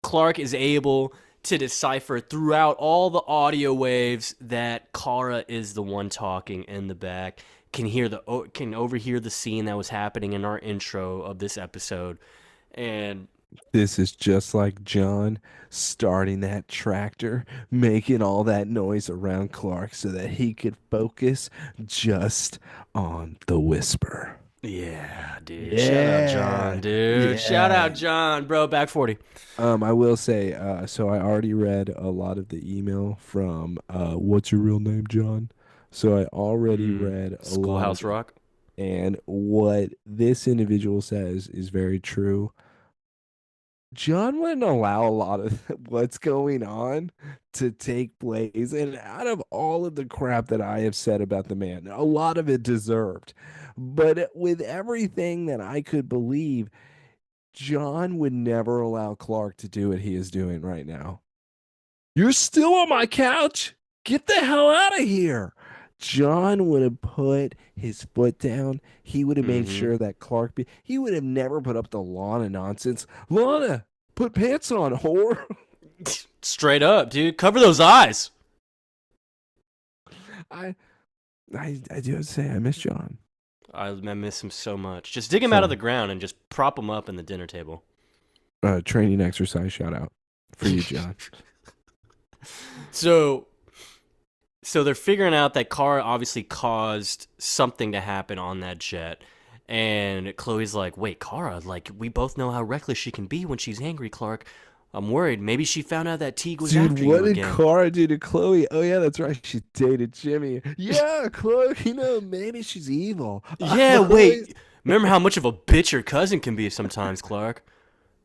Clark is able to decipher throughout all the audio waves that Kara is the one talking in the back. Can overhear the scene that was happening in our intro of this episode, and This is just like John starting that tractor, making all that noise around Clark so that he could focus just on the whisper. yeah, dude. Shout out John, Yeah. dude. Shout out Yeah. John, bro. Back 40. I will say, so I already read a lot of the email from what's your real name, John? So I already read a lot of Schoolhouse it. Rock. And what this individual says is very true. John wouldn't allow a lot of what's going on to take place. And out of all of the crap that I have said about the man, a lot of it deserved. But with everything that I could believe, John would never allow Clark to do what he is doing right now. You're still on my couch? Get the hell out of here. John would have put his foot down. He would have made Mm-hmm. sure that he would have never put up the Lana nonsense. Lana, put pants on, whore. Straight up, dude. Cover those eyes. I, I do have to say, I miss John. I miss him so much. Just dig him out of So, the ground and just prop him up in the dinner table. training exercise shout out for you, John. So they're figuring out that Kara obviously caused something to happen on that jet. And Chloe's like, wait, Kara, like, we both know how reckless she can be when she's angry, Clark. I'm worried. Maybe she found out that Teague was Dude, after what you did again. Cora do to Chloe? Oh yeah, that's right. She dated Jimmy. Yeah, Chloe, maybe she's evil. Yeah, I've always wait. Remember how much of a bitch your cousin can be sometimes, Clark?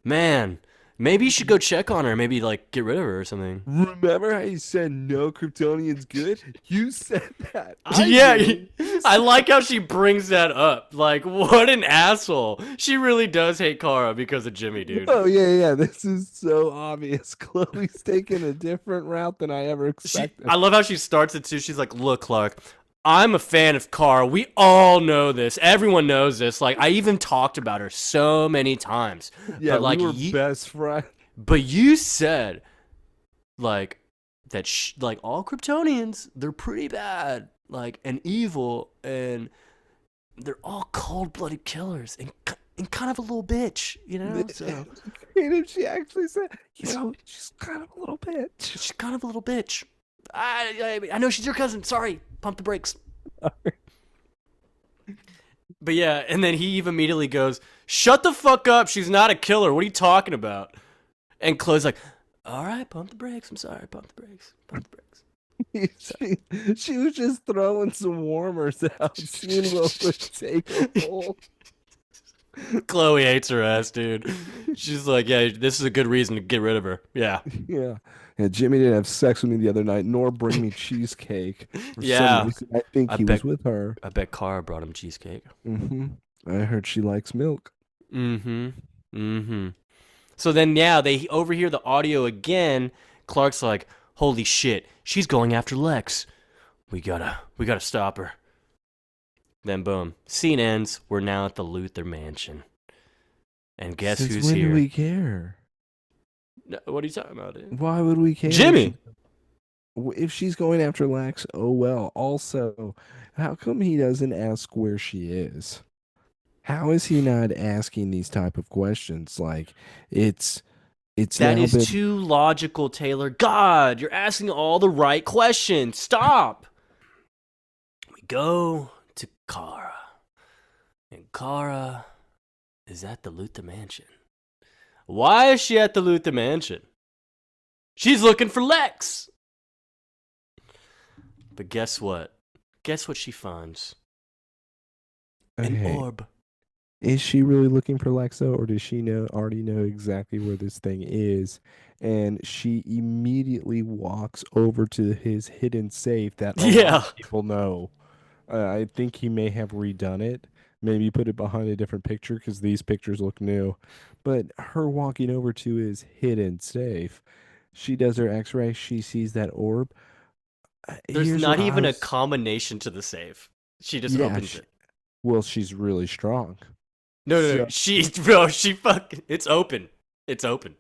Man, Maybe you should go check on her. Maybe like get rid of her or something. Remember how you said no Kryptonian's good? You said that. I Yeah, didn't. You I said, like how she brings that up. Like, what an asshole. She really does hate Kara because of Jimmy, dude. oh yeah, yeah. This is so obvious. Chloe's taking a different route than I ever expected. I love how she starts it too. She's like, "Look, Clark, I'm a fan of Kara. We all know this. Everyone knows this. Like, I even talked about her so many times. Yeah, But like, we were best friends. but you said like that. Like all Kryptonians, they're pretty bad, like and evil, and they're all cold-blooded killers, and kind of a little bitch, you know. So And if she actually said, she's kind of a little bitch. she's kind of a little bitch. I know she's your cousin. Sorry, pump the brakes. But yeah, and then he immediately goes, "Shut the fuck up. She's not a killer. What are you talking about?" And Chloe's like, "All right, pump the brakes. I'm sorry. Pump the brakes. Pump the brakes." she was just throwing some warmers out, seeing what would take a hold. Chloe hates her ass, dude. She's like, "Yeah, this is a good reason to get rid of her." Yeah. Yeah. Yeah, Jimmy didn't have sex with me the other night, nor bring me cheesecake. For Yeah. some reason, I think I he bet- was with her. I bet Kara brought him cheesecake. I heard she likes milk. So then, yeah, they overhear the audio again. Clark's like, "Holy shit, she's going after Lex. We gotta stop her." Then boom, scene ends. We're now at the Luthor mansion, and guess Since who's when here? do we care? No, what are you talking about, dude? Why would we care? Jimmy. If she's going after Lex, oh well. Also, how come he doesn't ask where she is? How is he not asking these type of questions? Like, it's That now is been too logical, Taylor. God, you're asking all the right questions. Stop. We go to Kara, and Kara is at the Luthor mansion. Why is she at the Luthor mansion? She's looking for Lex. But guess what? Guess what she finds? An okay. orb. Is she really looking for Lex though, or does she already know exactly where this thing is? And she immediately walks over to his hidden safe that a lot Yeah. of people know. I think he may have redone it. Maybe put it behind a different picture because these pictures look new. But her walking over to his hidden safe, she does her X-ray. She sees that orb. There's Here's not what I even a was. combination to the safe. She just Yeah. opens it. Well, she's really strong. No. So She fucking. It's open. It's open.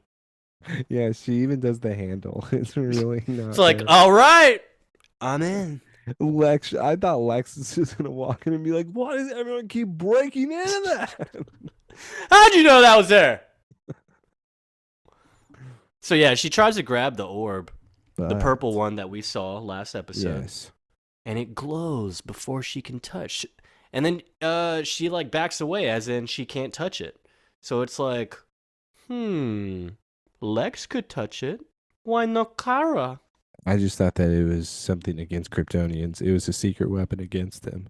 yeah, she even does the handle. It's really not. It's like, bad. all right, I'm in. Lex, I thought Lex was just gonna walk in and be like, "Why does everyone keep breaking into that?" How'd you know that was there? So yeah, she tries to grab the orb, the But, purple one that we saw last episode, yes, and it glows before she can touch. And then she like backs away, as in she can't touch it. So it's like, Lex could touch it. Why not Kara? I just thought that it was something against Kryptonians. It was a secret weapon against them.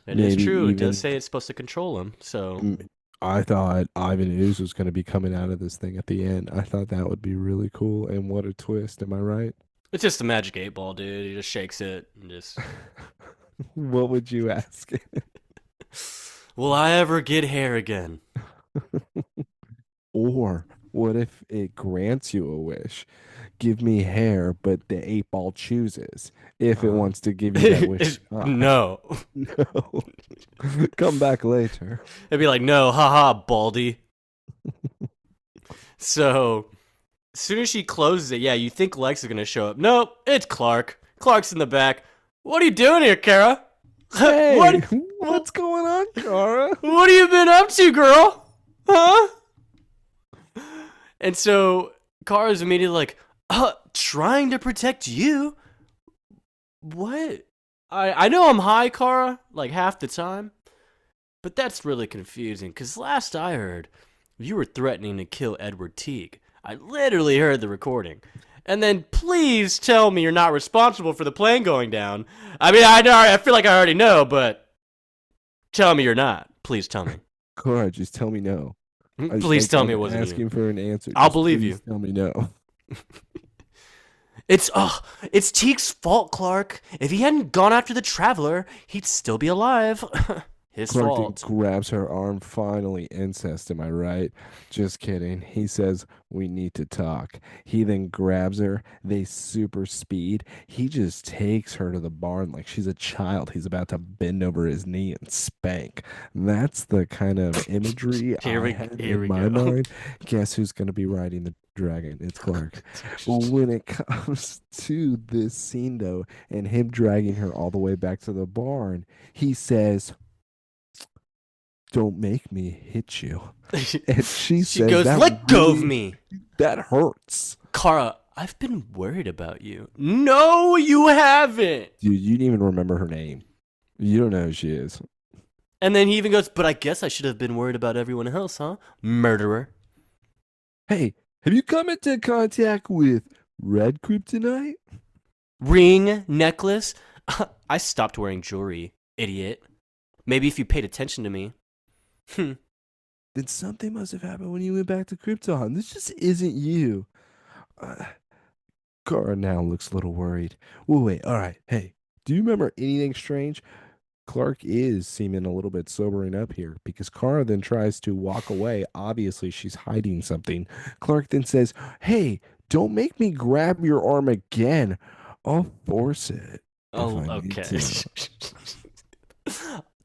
It is Maybe true. It even does say it's supposed to control him. So I thought Ivan Ooze was going to be coming out of this thing at the end. I thought that would be really cool. And what a twist! Am I right? it's just a magic 8-ball, dude. He just shakes it and just. What would you ask? Will I ever get hair again? Or what if it grants you a wish? Give me hair, but the 8-ball chooses if it wants to give you that wish. No. No. Come back later. It'd be like, no, haha, baldy. So, as soon as she closes it, yeah, you think Lex is going to show up. Nope, it's Clark. Clark's in the back. What are you doing here, Kara? Hey, What? what's going on, Kara? What have you been up to, girl? Huh? And so Kara's immediately like, trying to protect you? What? I know I'm high, Kara, like half the time. But that's really confusing, because last I heard, you were threatening to kill Edward Teague. I literally heard the recording. And then please tell me you're not responsible for the plane going down. I mean, I feel like I already know, but tell me you're not. Please tell me. Kara, just tell me no. Please I tell me kept it wasn't you. asking for an answer. I'll Just believe please you. tell me no. It's Teek's fault, Clark. If he hadn't gone after the Traveler, he'd still be alive. His Clark then fault. grabs her arm. Finally, incest, am I right? Just kidding. He says, we need to talk. He then grabs her. They super speed. He just takes her to the barn like she's a child. He's about to bend over his knee and spank. That's the kind of imagery I had Here in we my go. mind. Guess who's going to be riding the dragon? It's Clark. When it comes to this scene, though, and him dragging her all the way back to the barn, he says, don't make me hit you. And she She says, goes, "Let go of me." that hurts. Kara, I've been worried about you. No, you haven't. Dude, you didn't even remember her name. You don't know who she is. And then he even goes, "But I guess I should have been worried about everyone else, huh? Murderer." Hey, have you come into contact with Red Kryptonite? Ring, necklace. I stopped wearing jewelry, idiot. Maybe if you paid attention to me. Then something must have happened when you went back to Krypton. This just isn't you. Uh, Kara now looks a little worried. Well, wait, all right. Hey, do you remember anything strange? Clark is seeming a little bit sobering up here because Kara then tries to walk away. Obviously, she's hiding something. Clark then says, hey, don't make me grab your arm again. I'll force it if Oh, I need okay. to.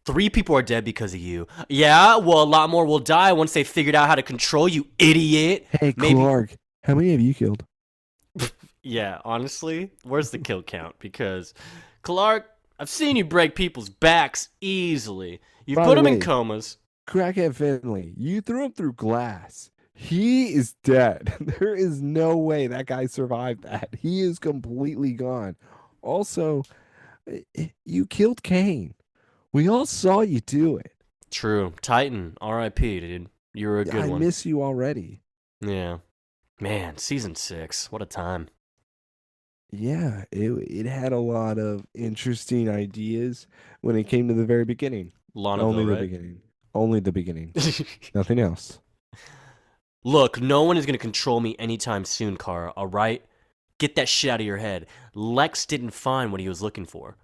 3 people are dead because of you. Yeah, well, a lot more will die once they figured out how to control you, idiot. Hey, Maybe. Clark, how many have you killed? Yeah, honestly, where's the kill count? Because, Clark, I've seen you break people's backs easily. You've By put the them in way, comas. Crackhead Finley, you threw him through glass. He is dead. There is no way that guy survived that. He is completely gone. Also, you killed Kane. We all saw you do it. True. Titan, R.I.P., dude. You were a good I one. miss you already. Yeah. Man, season 6. What a time. Yeah, it had a lot of interesting ideas when it came to the very beginning. Only Lonnaville, the right? beginning. Only the beginning. Nothing else. Look, no one is going to control me anytime soon, Kara, alright? Get that shit out of your head. Lex didn't find what he was looking for.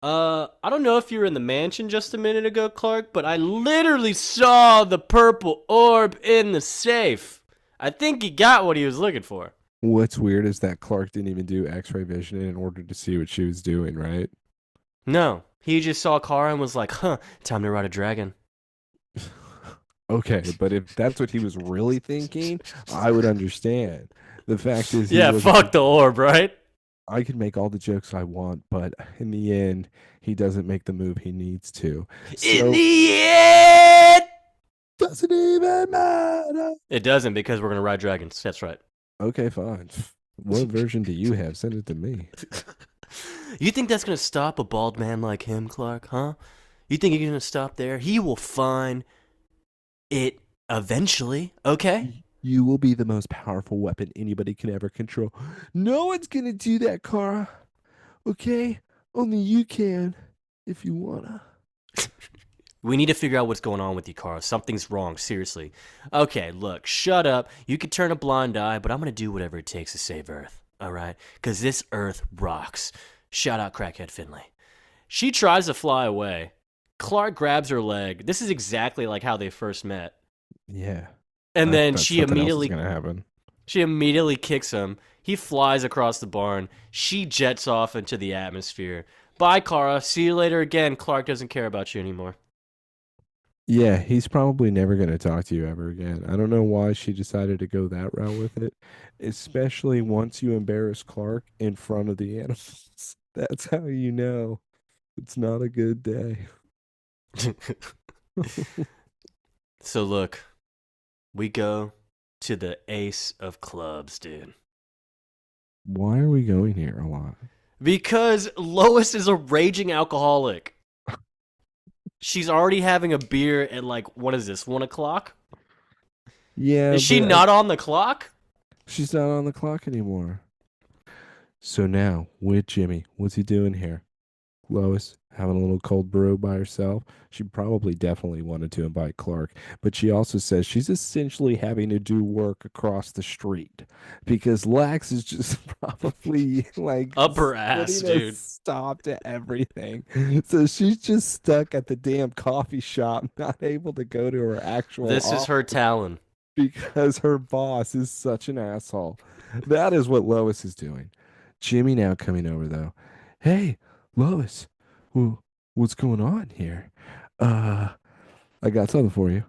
I don't know if you were in the mansion just a minute ago, Clark, but I literally saw the purple orb in the safe. I think he got what he was looking for. What's weird is that Clark didn't even do X-ray vision in order to see what she was doing, right? No, he just saw Kara and was like, huh, time to ride a dragon. Okay, but if that's what he was really thinking, I would understand. The fact is, he Yeah, wasn't fuck the thinking, orb, right? I can make all the jokes I want, but in the end, he doesn't make the move he needs to. In So, the end! doesn't even matter. It doesn't because we're gonna ride dragons. That's right. Okay, fine. What version do you have? Send it to me. You think that's gonna stop a bald man like him, Clark, huh? You think he's gonna stop there? He will find it eventually, okay? You will be the most powerful weapon anybody can ever control. No one's gonna do that, Kara. Okay? Only you can, if you wanna. We need to figure out what's going on with you, Carl. Something's wrong, seriously. Okay, look, shut up. You can turn a blind eye, but I'm gonna do whatever it takes to save Earth, alright? Because this Earth rocks. Shout out Crackhead Finley. She tries to fly away. Clark grabs her leg. This is exactly like how they first met. Yeah. And I then thought something else was gonna happen. she immediately kicks him. He flies across the barn. She jets off into the atmosphere. Bye, Kara. See you later again. Clark doesn't care about you anymore. Yeah, he's probably never going to talk to you ever again. I don't know why she decided to go that route with it, especially once you embarrass Clark in front of the animals. That's how you know it's not a good day. So look, we go to the ace of clubs, dude. Why are we going here a lot? Because Lois is a raging alcoholic. She's already having a beer at like, what is this, 1 o'clock? Yeah, Is she but not on the clock? she's not on the clock anymore. So now, with Jimmy, what's he doing here? Lois, having a little cold brew by herself. She probably definitely wanted to invite Clark, but she also says she's essentially having to do work across the street because Lex is just probably like Up her ass, putting a dude. stop to everything. So she's just stuck at the damn coffee shop, not able to go to her actual This is her office talon. because her boss is such an asshole. That is what Lois is doing. Jimmy now coming over though. Hey, Lois, well, what's going on here? Uh, I got something for you.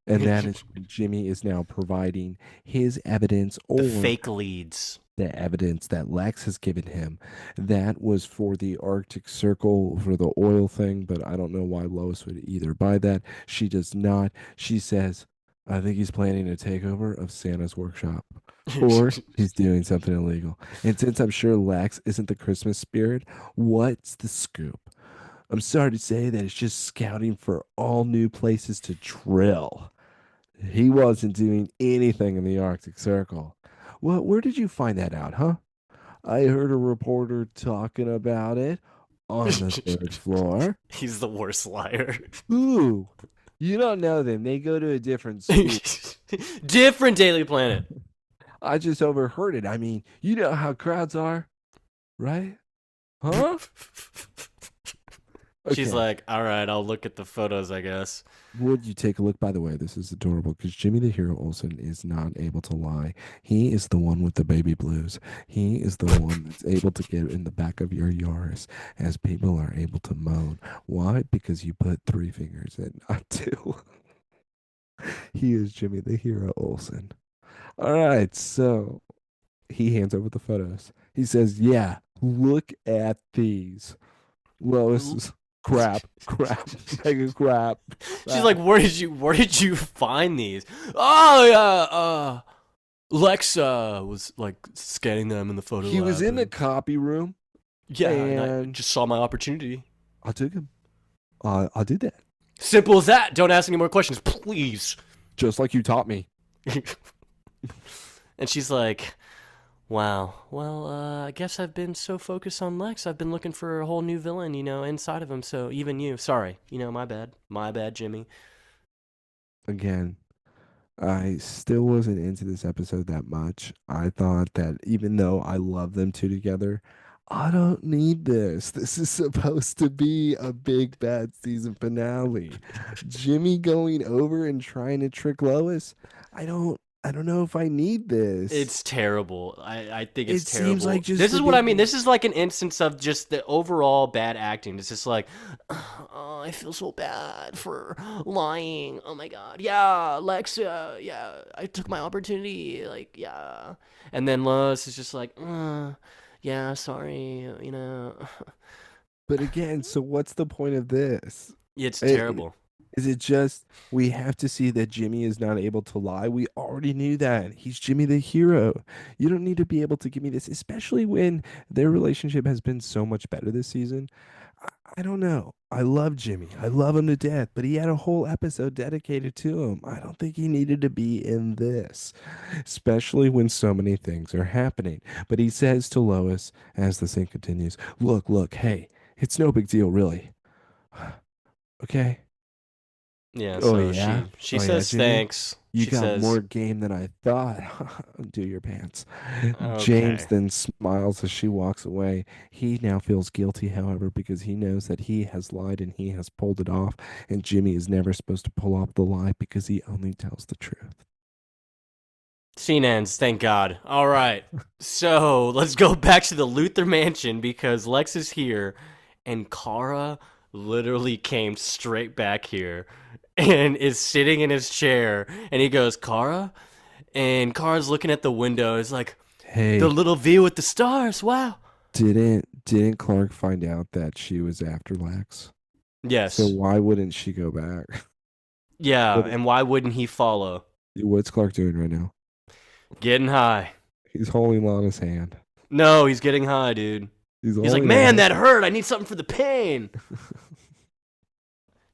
And that The is when Jimmy is now providing his evidence or fake leads. the evidence that Lex has given him. That was for the Arctic Circle for the oil thing, but I don't know why Lois would either buy that. She does not. She says, I think he's planning a takeover of Santa's workshop. Or he's doing something illegal. And since I'm sure Lex isn't the Christmas spirit, what's the scoop? I'm sorry to say that it's just scouting for all new places to drill. He wasn't doing anything in the Arctic Circle. Well, where did you find that out, huh? I heard a reporter talking about it on the third floor. He's the worst liar. Ooh, you don't know them. They go to a different school. Different Daily Planet. I just overheard it. I mean, you know how crowds are, right? Huh? She's Okay. like, all right, I'll look at the photos, I guess. Would you take a look? By the way, this is adorable because Jimmy the Hero Olsen is not able to lie. He is the one with the baby blues. He is the one that's able to get in the back of your Yaris as people are able to moan. Why? Because you put three fingers in, not two. He is Jimmy the Hero Olsen. All right, so he hands over the photos. He says, yeah, look at these. Lois is crap, crap, mega crap, She's crap. like, where did you find these? Oh yeah, Lexa was like scanning them in the photo He was lab. in the copy room, Yeah, and I and just saw my opportunity. I took him. I did that, Simple as that. Don't ask any more questions, please. just like you taught me. And she's like, wow, well, I guess I've been so focused on Lex, I've been looking for a whole new villain, inside of him, so even you. Sorry, my bad. My bad, Jimmy. Again, I still wasn't into this episode that much. I thought that even though I love them two together, I don't need this. This is supposed to be a big bad season finale. Jimmy going over and trying to trick Lois. I don't know if I need this. It's terrible. I think it's It seems like terrible. just This the is what I mean. beginning. This is like an instance of just the overall bad acting. It's just like, oh, I feel so bad for lying. Oh my god. Yeah, Lex, yeah, I took my opportunity. Like, yeah. And then Lois is just like, yeah, sorry. But again, so what's the point of this? It's I- terrible. Is it just we have to see that Jimmy is not able to lie? We already knew that. He's Jimmy the hero. You don't need to be able to give me this, especially when their relationship has been so much better this season. I don't know. I love Jimmy. I love him to death, but he had a whole episode dedicated to him. I don't think he needed to be in this, especially when so many things are happening. But he says to Lois as the scene continues, look, look, hey, it's no big deal, really. Okay. Yeah, Oh so yeah. she Oh yeah, says Jimmy. thanks. You She got says, more game than I thought. Do your pants. James okay. then smiles as she walks away. He now feels guilty, however, because he knows that he has lied and he has pulled it off. And Jimmy is never supposed to pull off the lie because he only tells the truth. Scene ends, thank God. All right. So let's go back to the Luther Mansion because Lex is here and Kara literally came straight back here and is sitting in his chair. And he goes, Kara? And Kara's looking at the window. It's like, the Hey, little view with the stars. Wow. didn't Clark find out that she was after Lex? So Yes. why wouldn't she go back? Yeah. What, And why wouldn't he follow? what's Clark doing right now? Getting high. He's holding Lana's hand. No, he's getting high, dude. He's He's like, holding her man, hand. that hurt. I need something for the pain.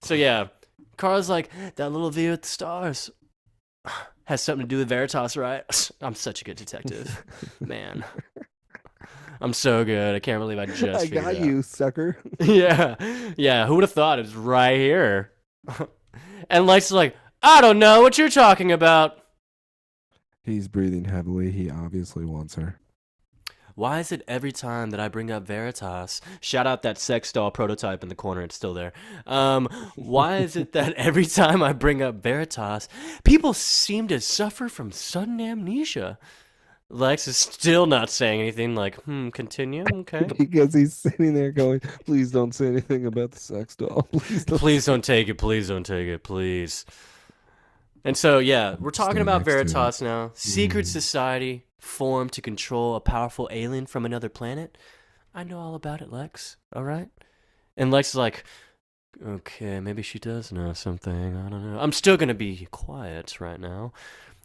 So yeah, Carl's like, that little view at the stars has something to do with Veritas, right? I'm such a good detective, man. I'm so good. I can't believe I I just figured got it out. you, sucker. Yeah. Yeah. Who would have thought it was right here? And Lex is like, I don't know what you're talking about. He's breathing heavily. He obviously wants her. Why is it every time that I bring up Veritas, shout out that sex doll prototype in the corner, it's still there. Why is it that every time I bring up Veritas, people seem to suffer from sudden amnesia? Lex is still not saying anything like, continue, okay. Because he's sitting there going, please don't say anything about the sex doll. Please don't Please don't take it, please don't take it, please. And so, yeah, we're talking stay about next to it. Veritas now. Secret society formed to control a powerful alien from another planet. I know all about it, Lex. All right? And Lex is like, okay, maybe she does know something. I don't know. I'm still going to be quiet right now.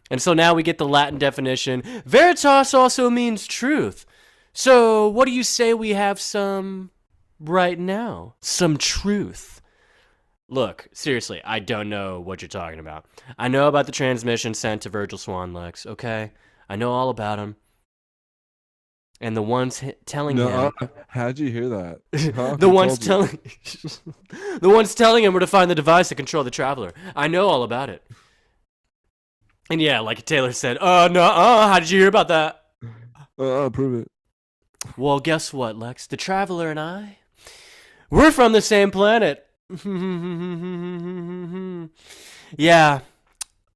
And so now we get the Latin definition. Veritas also means truth. So what do you say we have some right now? Some truth. Look, seriously, I don't know what you're talking about. I know about the transmission sent to Virgil Swan, Lex, okay? I know all about him. And the ones telling him... How'd you hear that? Huh? the Who ones told you? telling... the ones telling him where to find the device to control the Traveler. I know all about it. And yeah, like Taylor said, how did you hear about that? Prove it. Well, guess what, Lex? The Traveler and I, we're from the same planet. Yeah,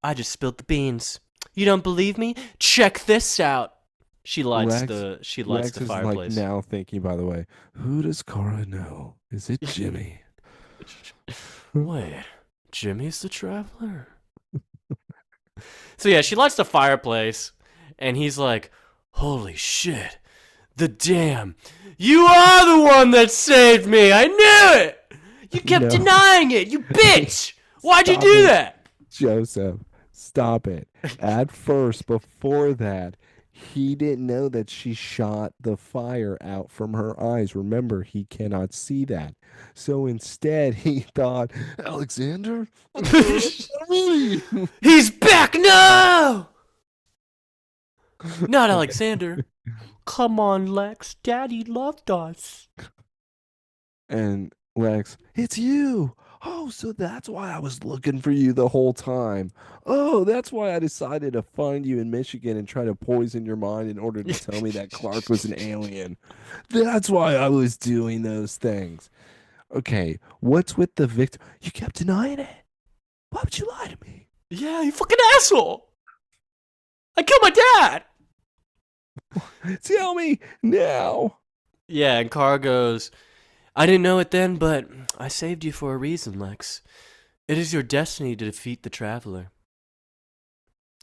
I just spilled the beans. You don't believe me? Check this out. She lights the Lex is fireplace. Like now thinking, by the way, who does Cora know? Is it Jimmy? Wait, Jimmy's the Traveler? So yeah, she lights the fireplace, and he's like, holy shit, the dam. You are the one that saved me. I knew it. You kept denying it, you bitch! Why'd you do that? Joseph, stop it. At first, before that, he didn't know that she shot the fire out from her eyes. Remember, he cannot see that. So instead, he thought, Alexander? He's back now! Not Alexander. Come on, Lex. Daddy loved us. And Lex, it's you. Oh, so that's why I was looking for you the whole time. Oh, that's why I decided to find you in Michigan and try to poison your mind in order to tell me that Clark was an alien. That's why I was doing those things. Okay, what's with the victim? You kept denying it. Why would you lie to me? Yeah, you fucking asshole. I killed my dad. Tell me now. Yeah, and Carr goes, I didn't know it then, but I saved you for a reason, Lex. It is your destiny to defeat the Traveler.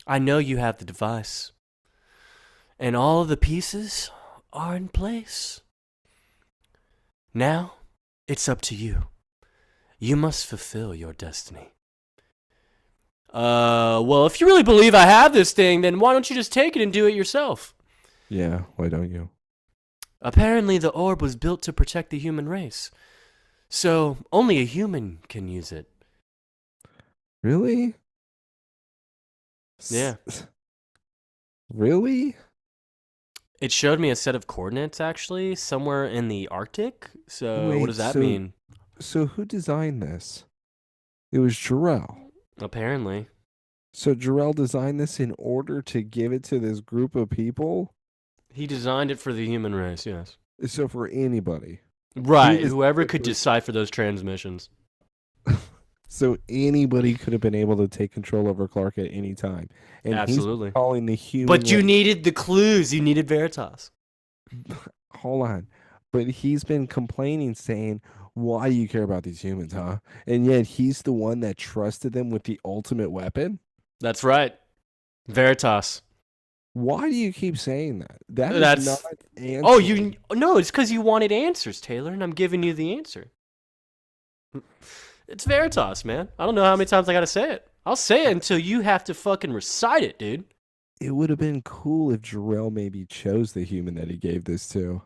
I know you have the device. And all of the pieces are in place. Now, it's up to you. You must fulfill your destiny. Well, if you really believe I have this thing, then why don't you just take it and do it yourself? Yeah, why don't you? Apparently, the orb was built to protect the human race. So, only a human can use it. Really? Yeah. Really? It showed me a set of coordinates, actually, somewhere in the Arctic. So, Wait, what does that mean? So who designed this? It was Jarrell. Apparently. So Jarrell designed this in order to give it to this group of people? He designed it for the human race, yes. So for anybody. Right, whoever could decipher those transmissions. So anybody could have been able to take control over Clark at any time. And absolutely. He's calling the human. But you needed the clues. You needed Veritas. Hold on. But he's been complaining, saying, why do you care about these humans, huh? And yet he's the one that trusted them with the ultimate weapon? That's right. Veritas. Why do you keep saying that? That's not answer. Oh, no, it's because you wanted answers, Taylor, and I'm giving you the answer. It's Veritas, man. I don't know how many times I gotta say it. I'll say it until you have to fucking recite it, dude. It would have been cool if Jarrell maybe chose the human that he gave this to.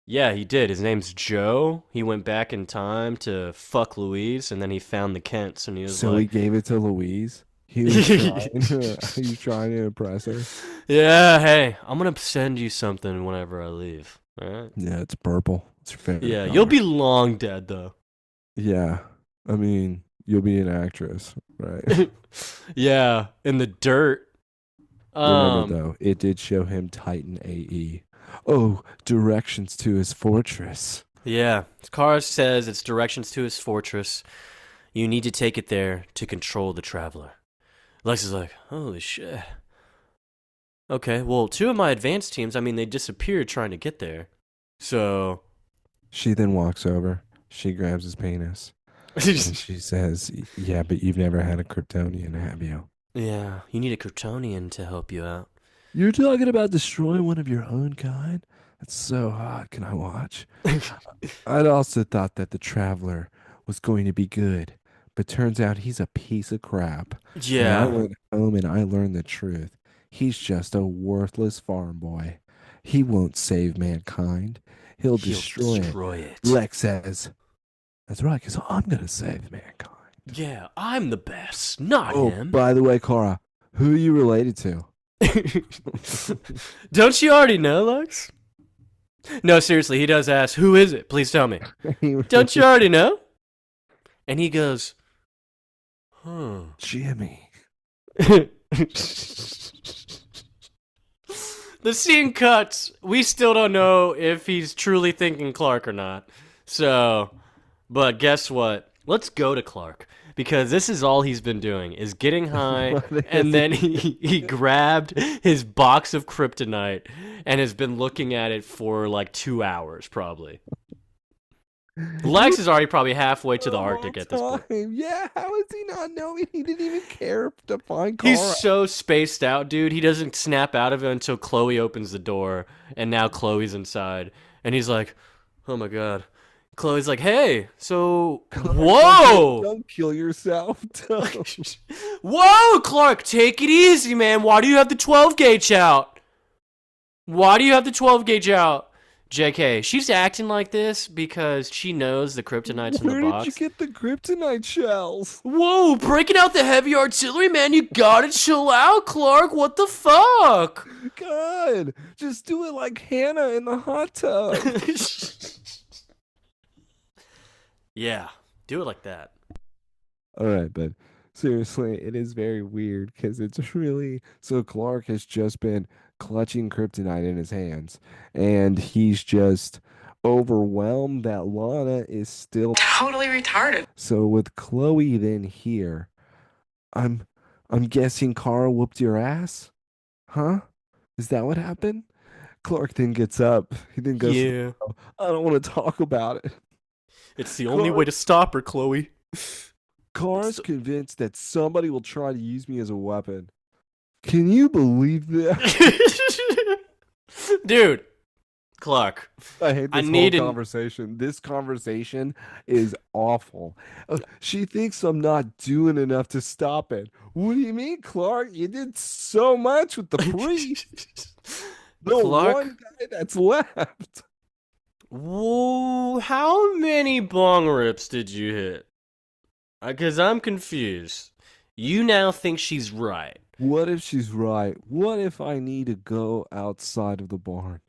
Yeah, he did. His name's Joe. He went back in time to fuck Louise, and then he found the Kents, and he was so he gave it to Louise? He was trying. He was trying to impress her. Yeah, hey, I'm gonna send you something whenever I leave. All right. Yeah, it's purple. It's your favorite Yeah, you'll color. be long dead though. Yeah, I mean, you'll be an actress, right? Yeah, in the dirt. Remember Um, though, it did show him Titan AE. Oh, directions to his fortress. yeah. Kara says it's directions to his fortress. You need to take it there to control the traveler. Lex is like, holy shit. Okay, well, two of my advanced teams, I mean, they disappeared trying to get there. So. She then walks over. She grabs his penis and she says, "Yeah, but you've never had a Kryptonian, have you?" Yeah, you need a Kryptonian to help you out. You're talking about destroying one of your own kind? That's so hot. Can I watch? I'd also thought that the Traveler was going to be good, but turns out he's a piece of crap. And I Yeah, went home and I learned the truth. He's just a worthless farm boy. He won't save mankind. He'll he'll destroy it. destroy it. Lex says, "That's right, because I'm going to save mankind." Yeah, I'm the best, not Oh, him. by the way, Cora, who are you related to? Don't you already know, Lex? No, seriously, he does ask, who is it? Please tell me. Don't you already know? And he goes, huh. Jimmy. The scene cuts. We still don't know if he's truly thinking Clark or not. So, but guess what? Let's go to Clark. Because this is all he's been doing, is getting high, and then he grabbed his box of kryptonite and has been looking at it for like 2 hours, probably. Lex is already probably halfway to the Arctic at this point. Yeah, how is he not knowing? He didn't even care to find He's Cora. so spaced out, dude. He doesn't snap out of it until Chloe opens the door, and now Chloe's inside. And he's like, oh my god. Chloe's like, hey, so, whoa! Don't kill yourself. Whoa, Clark, take it easy, man. Why do you have the 12 gauge out? Why do you have the 12 gauge out? JK, she's acting like this because she knows the kryptonite's in the Where box. did you get the kryptonite shells? Whoa, breaking out the heavy artillery, man. You gotta chill out, Clark. What the fuck? God, just do it like Hannah in the hot tub. Yeah, do it like that. All right, but seriously, it is very weird because it's really so Clark has just been clutching kryptonite in his hands, and he's just overwhelmed that Lana is still Totally retarded. so with Chloe then here. I'm I'm guessing Carl whooped your ass? Huh? Is that what happened? Clark then gets up. He then goes, Yeah. I don't want to talk about it. It's the only way to stop her, Chloe. Kara's convinced that somebody will try to use me as a weapon. Can you believe that? Dude, Clark. I hate I this need whole an- conversation. This conversation is awful. She thinks I'm not doing enough to stop it. What do you mean, Clark? You did so much with the priest. The Clark? one guy that's left. Whoa, how many bong rips did you hit? Because I'm confused. You now think she's right. What if she's right? What if I need to go outside of the barn?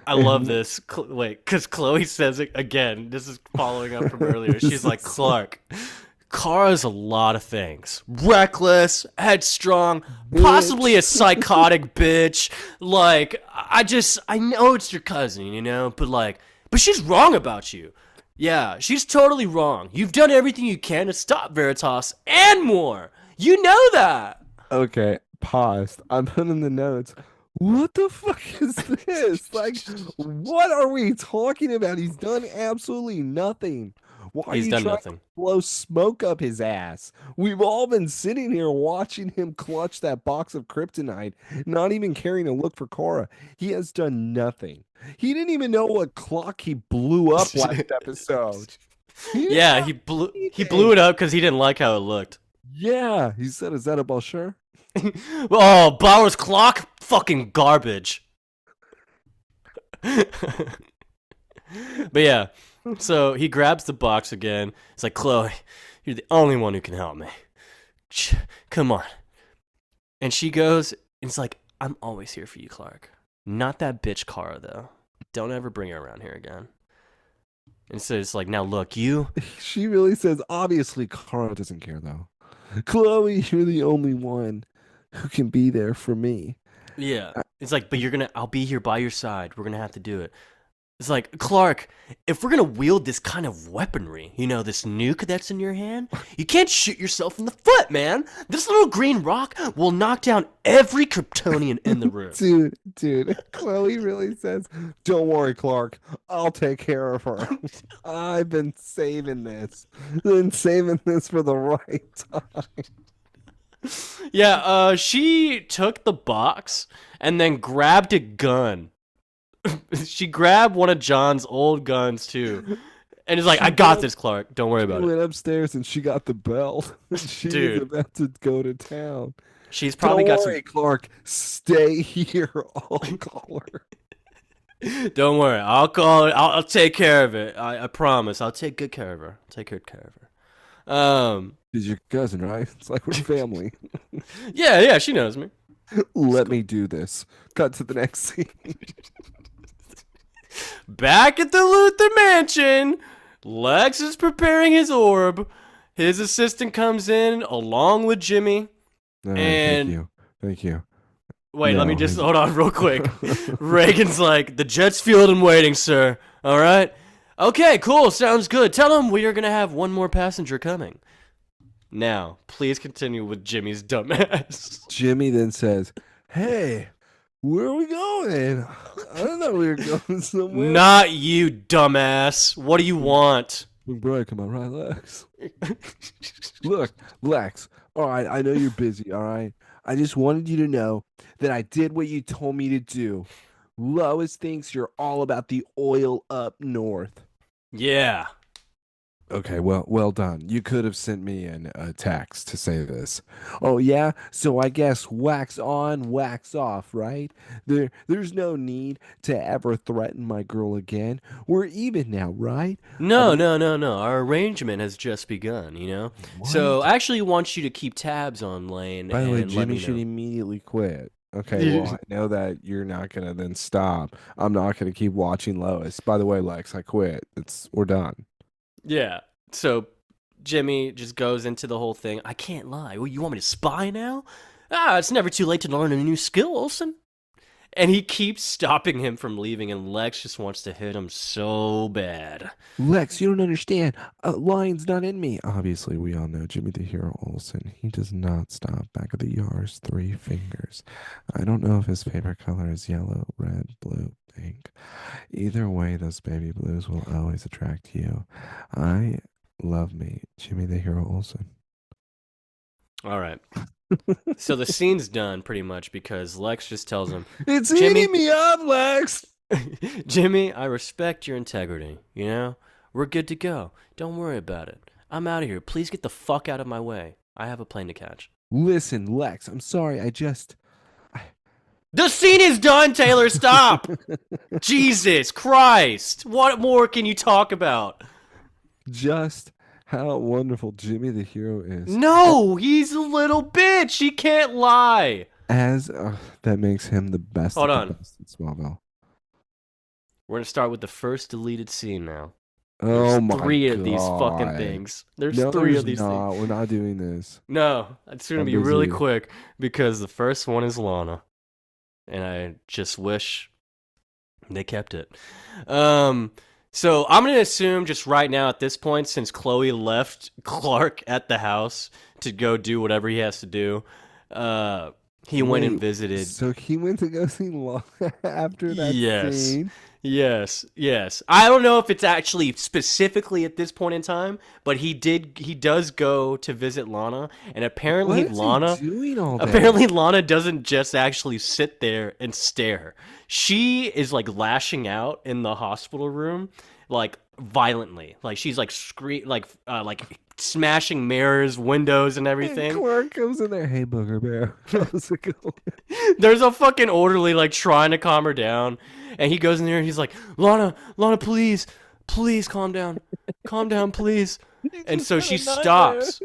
I love this. Wait, because Chloe says it again. This is following up from earlier. She's like, Clark, Kara's a lot of things. Reckless, headstrong, possibly a psychotic bitch. Like, I know it's your cousin, you know, but she's wrong about you. Yeah, she's totally wrong. You've done everything you can to stop Veritas and more. You know that. Okay, paused. I'm putting the notes. What the fuck is this? Like, what are we talking about? He's done absolutely nothing. Why are He's you done trying nothing. to blow smoke up his ass? We've all been sitting here watching him clutch that box of kryptonite, not even caring to look for Cora. He has done nothing. He didn't even know what clock he blew up last episode. Yeah, he blew it up because he didn't like how it looked. Yeah, he said, "Is that a Boucher?" Oh, Bauer's clock? Fucking garbage. But yeah, so he grabs the box again. It's like, Chloe, you're the only one who can help me. Come on, And she goes, and it's like, I'm always here for you, Clark. Not that bitch Kara, though. Don't ever bring her around here again. And so it's like, now look, you. She really says, obviously, Kara doesn't care, though. Chloe, you're the only one who can be there for me. Yeah. It's like, but I'll be here by your side. We're going to have to do it. It's like, Clark, if we're going to wield this kind of weaponry, this nuke that's in your hand, you can't shoot yourself in the foot, man. This little green rock will knock down every Kryptonian in the room. Dude, Chloe really says, don't worry, Clark. I'll take care of her. I've been saving this. For the right time. Yeah, she took the box and then grabbed a gun. She grabbed one of John's old guns too, and is like, "I got this, Clark. Don't worry about it." She went upstairs and she got the belt. She was about to go to town. She's probably got some. Clark, stay here. I'll call her. Don't worry, I'll call it. I'll take care of it. I promise. I'll take good care of her. Take good care of her. She's your cousin, right? It's like we're family. Yeah, she knows me. Let me do this. Cut to the next scene. Back at the Luthor Mansion, Lex is preparing his orb. His assistant comes in along with Jimmy. And Thank you. Wait, let me just hold on real quick. Reagan's like, the jet's fueled and waiting, sir. All right. Okay, cool. Sounds good. Tell him we are going to have one more passenger coming. Now, please continue with Jimmy's dumbass. Jimmy then says, hey, where are we going? I don't know. We were going somewhere. Not you, dumbass. What do you want? Bro, come on, right, Lex? Look, Lex. All right, I know you're busy, all right? I just wanted you to know that I did what you told me to do. Lois thinks you're all about the oil up north. Yeah. Okay, well done. You could have sent me a text to say this. Oh yeah, so I guess wax on, wax off, right? There's no need to ever threaten my girl again. We're even now, right? No. Our arrangement has just begun, What? So I actually want you to keep tabs on Lane. By the way, Jimmy should immediately quit. Okay, well, I know that you're not gonna then stop. I'm not gonna keep watching Lois. By the way, Lex, I quit. We're done. Yeah. So Jimmy just goes into the whole thing. I can't lie. Well, you want me to spy now? It's never too late to learn a new skill, Olsen. And he keeps stopping him from leaving, and Lex just wants to hit him so bad. Lex, you don't understand. Lying's not in me. Obviously, we all know Jimmy the Hero Olsen. He does not stop back of the yar's 3 fingers. I don't know if his favorite color is yellow, red, blue, pink. Either way, those baby blues will always attract you. I love me, Jimmy the Hero Olsen. All right. So the scene's done pretty much because Lex just tells him, it's eating me up, Lex. Jimmy, I respect your integrity. We're good to go. Don't worry about it. I'm out of here. Please get the fuck out of my way. I have a plane to catch. Listen, Lex, I'm sorry. The scene is done, Taylor. Stop. Jesus Christ. What more can you talk about? Just how wonderful Jimmy the Hero is. No, he's a little bitch. He can't lie. That makes him the best. Hold on. Best in Smallville. We're gonna start with the first deleted scene now. Oh my god! 3 of these fucking things. There's 3 of these things. We're not doing this. No, it's gonna be really quick because the first one is Lana, and I just wish they kept it. So I'm going to assume just right now at this point, since Chloe left Clark at the house to go do whatever he has to do, he went and visited. So he went to go see Lana after that scene? Yes. I don't know if it's actually specifically at this point in time, but he does go to visit Lana, and apparently Lana doesn't just actually sit there and stare. She is like lashing out in the hospital room, like violently. Like she's like like smashing mirrors, windows, and everything. And Clark comes in there, hey Booger Bear, how's it going? There's a fucking orderly like trying to calm her down, and he goes in there and he's like, Lana, please calm down, please. And so she stops.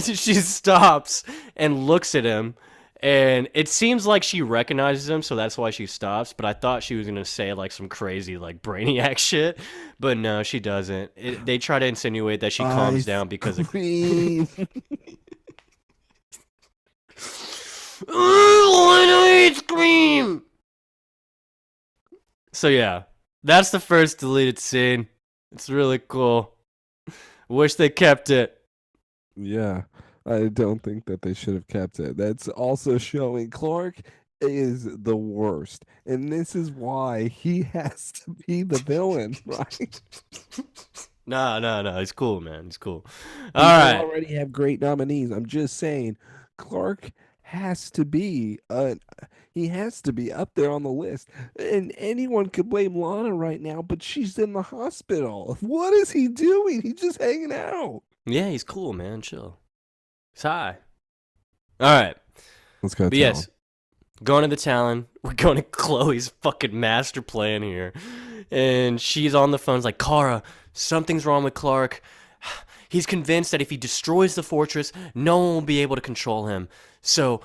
She stops and looks at him, And it seems like she recognizes him, so that's why she stops. But I thought she was gonna say like some crazy like Brainiac shit, but no, she doesn't. They try to insinuate that she calms Ice down because of. cream. Ice cream. So yeah, that's the first deleted scene. It's really cool. Wish they kept it. Yeah, I don't think that they should have kept it. That's also showing Clark is the worst. And this is why he has to be the villain, right? No, no, no. He's cool, man. He's cool. We All might right. already have great nominees. I'm just saying Clark has to be he has to be up there on the list. And anyone could blame Lana right now, but she's in the hospital. What is he doing? He's just hanging out. Yeah, he's cool, man. Chill. He's high. All right. Let's go But tell him. yes, going to the Talon. We're going to Chloe's fucking master plan here. And she's on the phone. It's like, Kara, something's wrong with Clark. He's convinced that if he destroys the fortress, no one will be able to control him. So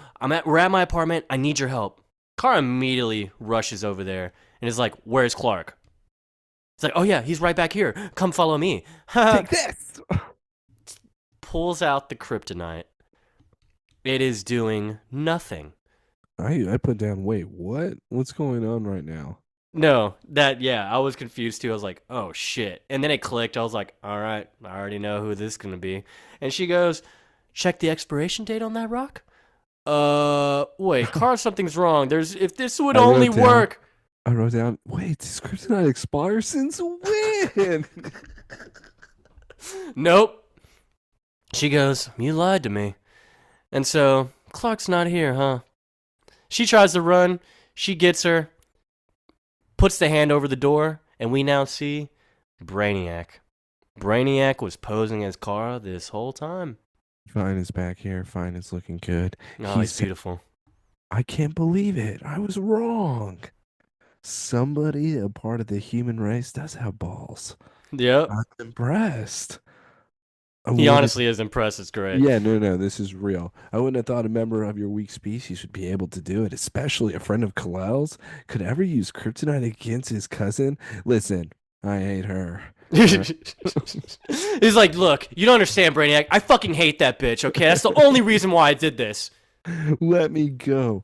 we're at my apartment. I need your help. Kara immediately rushes over there and is like, where's Clark? It's like, oh yeah, he's right back here. Come follow me. Take this. Pulls out the kryptonite. It is doing nothing. I put down, wait, what? What's going on right now? No, yeah, I was confused too. I was like, oh shit. And then it clicked. I was like, all right, I already know who this is going to be. And she goes, check the expiration date on that rock? Wait, Carl, something's wrong. If this would I only wrote down, work. wait, does kryptonite expire since when? Nope. She goes, you lied to me. And so, Clark's not here, huh? She tries to run. She gets her, puts the hand over the door, and we now see Brainiac. Brainiac was posing as Kara this whole time. Fine is back here. Fine is looking good. Oh, he's beautiful. I can't believe it. I was wrong. Somebody, a part of the human race, does have balls. Yep. I'm impressed. He honestly is impressed. It's great. Yeah, no, this is real. I wouldn't have thought a member of your weak species would be able to do it, especially a friend of Kalel's could ever use kryptonite against his cousin. Listen, I hate her. He's like, look, you don't understand, Brainiac. I fucking hate that bitch, okay? That's the only reason why I did this. Let me go.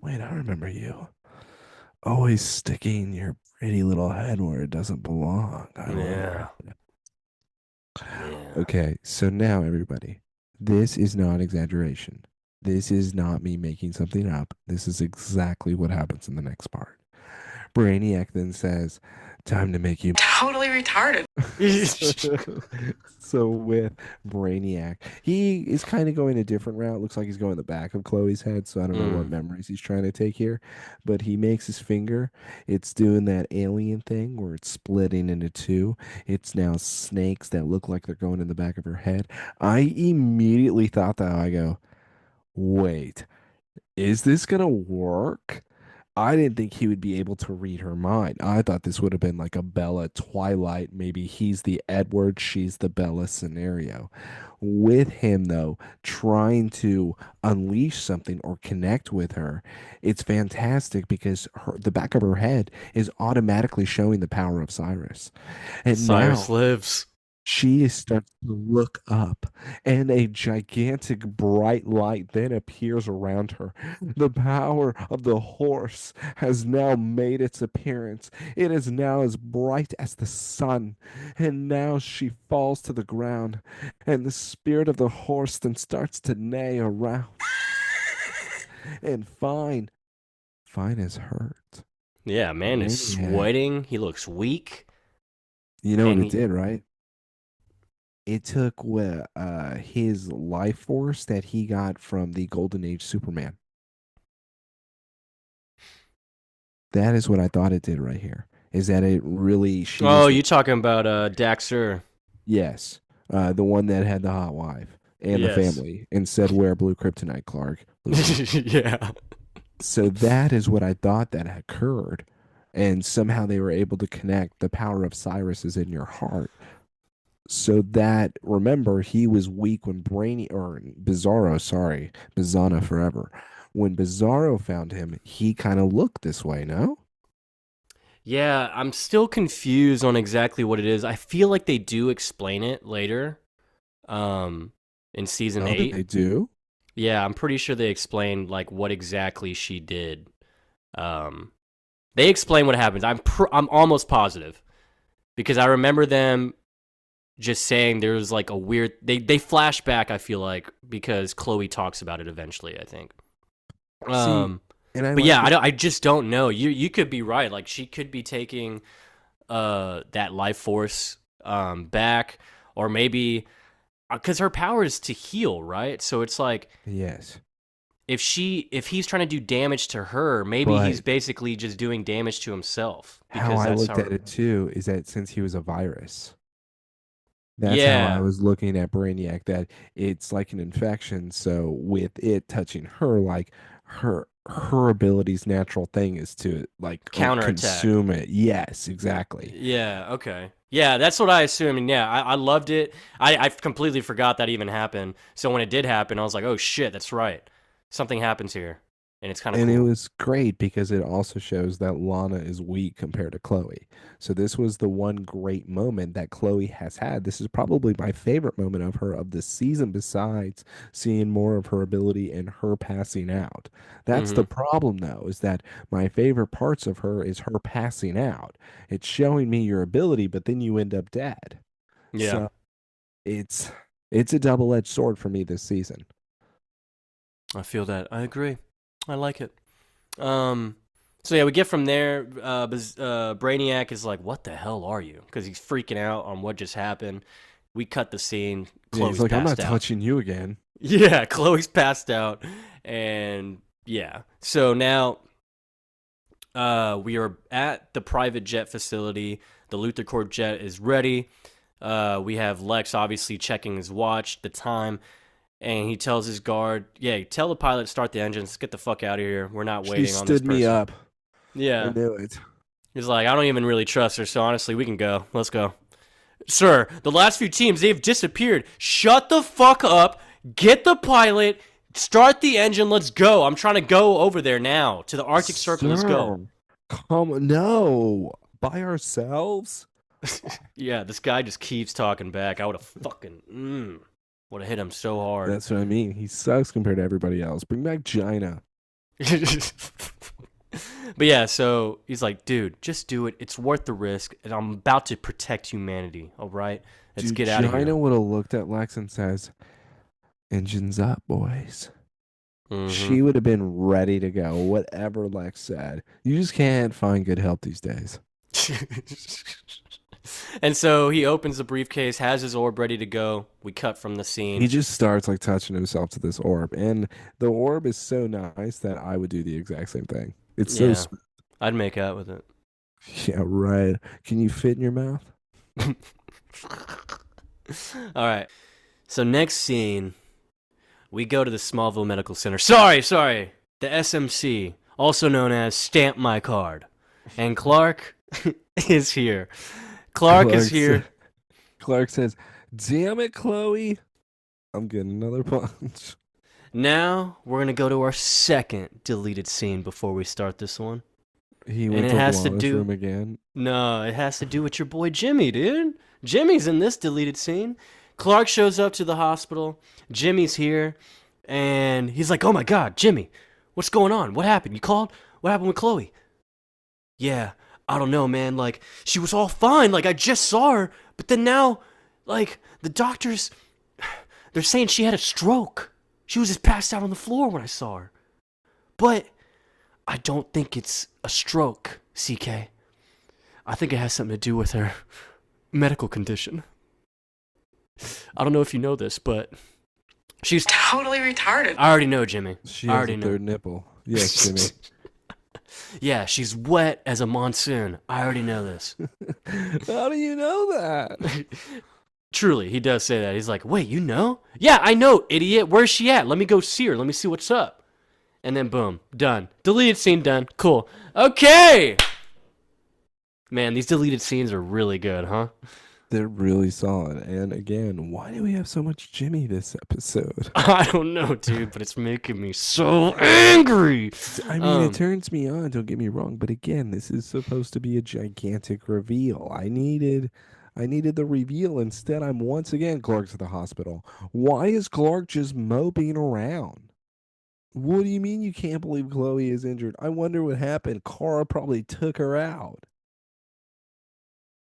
Wait, I remember you. Always sticking your pretty little head where it doesn't belong. I Yeah. remember. Yeah. Okay, so now everybody, this is not exaggeration. This is not me making something up. This is exactly what happens in the next part. Brainiac then says, time to make you Totally retarded. so with Brainiac, he is kind of going a different route. Looks like he's going the back of Chloe's head, so I don't know what memories he's trying to take here. But he makes his finger. It's doing that alien thing where it's splitting into two. It's now snakes that look like they're going in the back of her head. I immediately thought that. I go, wait, is this gonna work? I didn't think he would be able to read her mind. I thought this would have been like a Bella Twilight. Maybe he's the Edward, she's the Bella scenario. With him, though, trying to unleash something or connect with her, it's fantastic because the back of her head is automatically showing the power of Cyrus. And Cyrus now lives. she starts to look up, and a gigantic bright light then appears around her. The power of the horse has now made its appearance. It is now as bright as the sun, and now she falls to the ground, and the spirit of the horse then starts to neigh around. And Fine is hurt. Yeah, man is Yeah. sweating. He looks weak. You know what And it did, right? It took his life force that he got from the Golden Age Superman. That is what I thought it did right here. Is that it really? Oh, you talking about Daxter? Yes, the one that had the hot wife and the Yes. family, and said, "Wear blue kryptonite, Clark." Yeah. So that is what I thought that occurred, and somehow they were able to connect. The power of Cyrus is in your heart. So that, remember, he was weak when Brainy or Bizarro, sorry, Bizana forever, when Bizarro found him, he kind of looked this way, no? Yeah, I'm still confused on exactly what it is. I feel like they do explain it later, um, in season Oh, did 8. they do? Yeah, I'm pretty sure they explained like what exactly she did. Um, they explain what happens. I'm almost positive because I remember them just saying there was like a weird. They flash back. I feel like because Chloe talks about it eventually. I think. See, Um, and I but like yeah, this. I just don't know. You could be right. Like she could be taking that life force back, or maybe because her power is to heal, right? So it's like Yes, if he's trying to do damage to her, maybe he's but basically just doing damage to himself how because I that's looked how. at it too is that since he was a virus, that's how I Yeah, was looking at Brainiac, that it's like an infection. So with it touching her, like her ability's natural thing is to like counterattack. consume it. Yes, exactly. Yeah, okay. Yeah, that's what I assumed. And yeah, I loved it. I completely forgot that even happened. So when it did happen, I was like, oh shit, that's right. Something happens here. And it's kind of And it cool. was great because it also shows that Lana is weak compared to Chloe. So this was the one great moment that Chloe has had. This is probably my favorite moment of her of the season, besides seeing more of her ability and her passing out. That's the Mm problem, though, is that my favorite parts of her is her passing out. It's showing me your ability, but then you end up dead. hmm. Yeah, So it's it's a double-edged sword for me this season. I feel that. I agree. I like it. Um, so yeah, we get from there. Brainiac is like, "What the hell are you?" Because he's freaking out on what just happened. We cut the scene. Yeah, he's Chloe's like, I'm not passed out. touching you again. Yeah, Chloe's passed out, and yeah. So now, we are at the private jet facility. The Luther Corp jet is ready. We have Lex obviously checking his watch, the time, and he tells his guard, "Yeah, tell the pilot to start the engines. Let's get the fuck out of here. We're not She waiting on this stood me person." up. I Yeah. knew it. He's like, I don't even really trust her, so honestly, we can go. Let's go. Sir, the last few teams, they've disappeared. Shut the fuck up. Get the pilot. Start the engine. Let's go. I'm trying to go over there now to the Arctic Circle. Let's go. Sir, come no. By ourselves? Yeah, this guy just keeps talking back. I would have fucking, would have hit him so hard. That's what I mean. He sucks compared to everybody else. Bring back Gina. But yeah, so he's like, dude, just do it. It's worth the risk. And I'm about to protect humanity. All right? Let's Dude, get out of here. Gina would have looked at Lex and says, engines up, boys. Mm-hmm. She would have been ready to go, whatever Lex said. You just can't find good help these days. And so he opens the briefcase, has his orb ready to go. We cut from the He scene. just starts like touching himself to this orb. And the orb is so nice that I would do the exact same thing. It's so Yeah, I'd make out with it. yeah, right. Can you fit in your mouth? All right. So next scene, we go to the Smallville Medical Center. Sorry. The SMC, also known as Stamp My Card. And Clark is here. Clark is Clark, sa- here. Clark says, damn it, Chloe. I'm getting another punch. Now we're going to go to our second deleted scene before we start this one. He And went it to has to Lana's do room again. No, it has to do with your boy Jimmy, dude. Jimmy's in this deleted scene. Clark shows up to the hospital. Jimmy's here, and he's like, "Oh my God, Jimmy, what's going on? What happened? You called? What happened with Chloe?" "Yeah, I don't know, man. Like, she was all fine. Like, I just saw her, but then now, like, the doctors, they're saying she had a stroke. She was just passed out on the floor when I saw her. But I don't think it's a stroke, CK. I think it has something to do with her medical condition. I don't know if you know this, but she's Totally retarded. I already know, Jimmy. She I has already a know. third nipple. Yes, Jimmy. Yeah, she's wet as a monsoon. I already know this. How do you know that? Truly, he does say that. He's like, wait, you know? Yeah, I know, idiot. Where's she at? Let me go see her. Let me see what's up. And then boom, done. Deleted scene done. Cool. Okay. Man, these deleted scenes are really good, huh? They're really solid. And again, why do we have so much Jimmy this episode? I don't know, dude, but it's making me so angry. I mean, it Um, turns me on, don't get me wrong, but again, this is supposed to be a gigantic reveal. I needed the reveal. Instead, I'm once again Clark's at the hospital. Why is Clark just moping around? What do you mean you can't believe Chloe is injured? I wonder what happened. Kara probably took her out.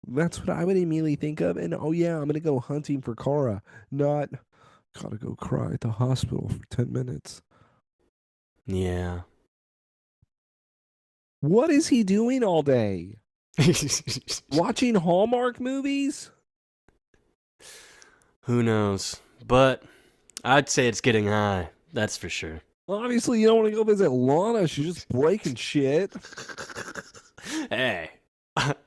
That's what I would immediately think of. And oh yeah, I'm gonna go hunting for Kara. Not gotta go cry at the hospital for 10 minutes. yeah. What is he doing all day? Watching Hallmark movies? Who knows? But I'd say it's getting high. That's for sure. Obviously, you don't want to go visit Lana. She's just breaking shit. Hey,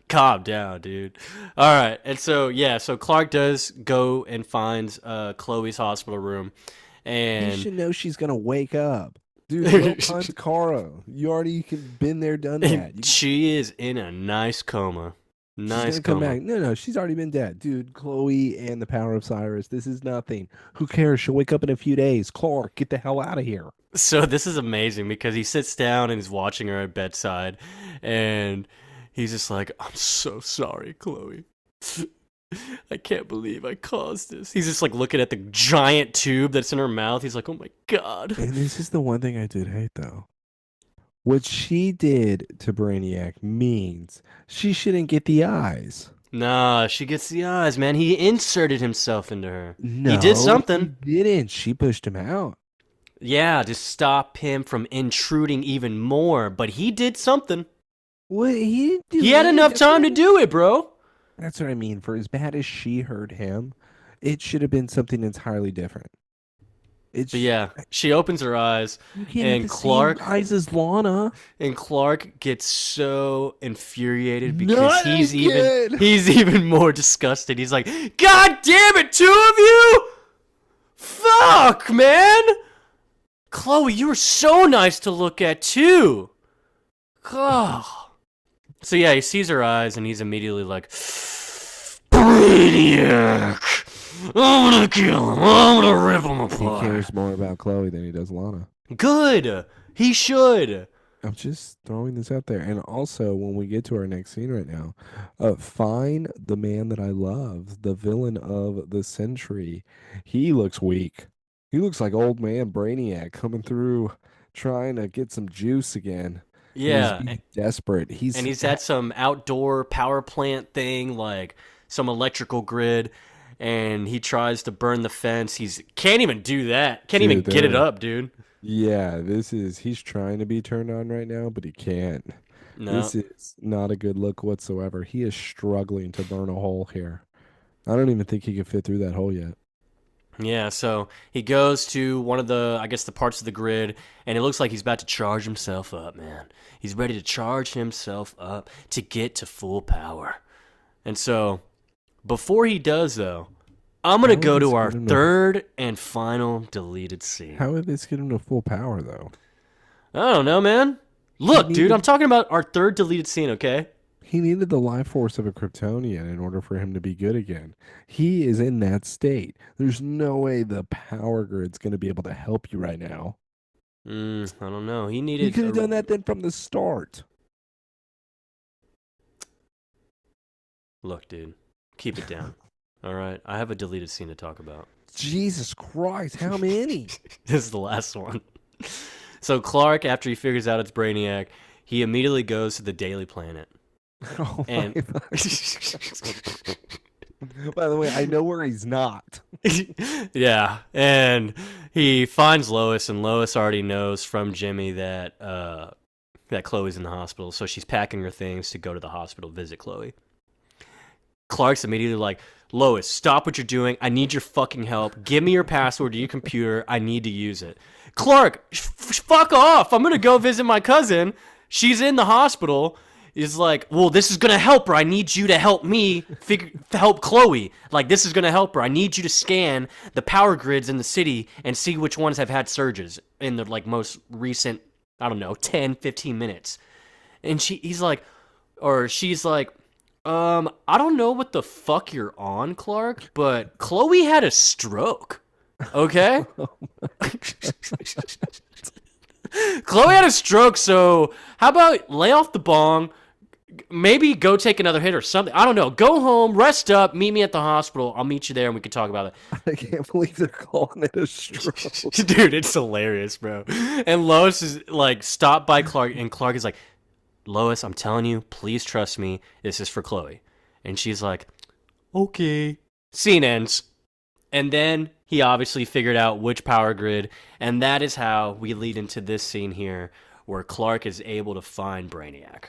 calm down, dude. All right, and so Clark does go and finds Chloe's hospital room, He and should know she's gonna wake up. Dude, go hunt Kara. You already been there, done that. she is in a nice coma. She's Nice gonna come coma. back. No, she's already been dead. Dude, Chloe and the power of Cyrus. This is nothing. Who cares? She'll wake up in a few days. Clark, get the hell out of here. So this is amazing because he sits down and he's watching her at bedside, and he's just like, "I'm so sorry, Chloe. I can't believe I caused this." He's just like looking at the giant tube that's in her mouth. He's like, "Oh my god." And this is the one thing I did hate, though. What she did to Brainiac means she shouldn't get the eyes. Nah, she gets the eyes, man. He inserted himself into her. He did No, something. she didn't. She pushed him out. Yeah, to stop him from intruding even more. But he did something. What he didn't do He had enough time to anything. do it, bro. That's what I mean. For as bad as she hurt him, it should have been something entirely different. But It's yeah, she opens her eyes, you can't have and the same Clark eyes as Lana. and Clark gets so infuriated because Not again. he's even more disgusted. He's like, "God damn it, two of you! Fuck, man! Chloe, you were so nice to look at too." Oh. So yeah, he sees her eyes and he's immediately like, "Brainiac! I'm gonna kill him. I'm gonna rip him He apart." cares more about Chloe than he does Lana. Good. He should. I'm just throwing this out there. And also, when we get to our next scene right now, find the man that I love, the villain of the century. He looks weak. He looks like old man Brainiac coming through, trying to get some juice again. And he's Yeah, being desperate. and he's at some outdoor power plant thing, like some electrical grid, and he tries to burn the fence. He's can't even do that. Can't even Dude, get it up, dude. yeah, he's trying to be turned on right now, but he can't. No. This is not a good look whatsoever. He is struggling to burn a hole here. I don't even think he can fit through that hole yet. Yeah, so he goes to one of the, I guess, the parts of the grid, and it looks like he's about to charge himself up, man. He's ready to charge himself up to get to full power. And so, before he does, though, I'm going How to go would to this our get him to- third and final deleted scene. How would this get him to full power though? I don't know, man. Look, He dude, needed- I'm talking about our third deleted scene, okay? He needed the life force of a Kryptonian in order for him to be good again. He is in that state. There's no way the power grid's going to be able to help you right now. I don't know. He He needed. could have done that then from the start. Look, dude, keep it down. All right, I have a deleted scene to talk about. Jesus Christ, how many? This is the last one. So Clark, after he figures out it's Brainiac, he immediately goes to the Daily Planet. Oh And my By the way, I know where he's not. yeah, and he finds Lois, and Lois already knows from Jimmy that that Chloe's in the hospital, so she's packing her things to go to the hospital visit Chloe. Clark's immediately like, "Lois, stop what you're doing. I need your fucking help. Give me your password to your computer. I need to use it." Clark, fuck off. I'm going to go visit my cousin. She's in the hospital. Is like, "Well, this is going to help her. I need you to help me help Chloe. Like, this is going to help her. I need you to scan the power grids in the city and see which ones have had surges in the like most recent, I don't know, 10, 15 minutes." And she's like, I don't know what the fuck you're on, Clark, but Chloe had a stroke. Okay? Chloe had a stroke, so how about lay off the bong, maybe go take another hit or something. I don't know. Go home, rest up, meet me at the hospital. I'll meet you there and we can talk about I can't believe they're calling it a it. stroke. Dude, it's hilarious, bro. And Lois is like stopped by Clark, and Clark is like, Lois, I'm telling you, please trust me. This is for Chloe. And she's like, okay. Scene ends. And then he obviously figured out which power grid, and that is how we lead into this scene here where Clark is able to find Brainiac.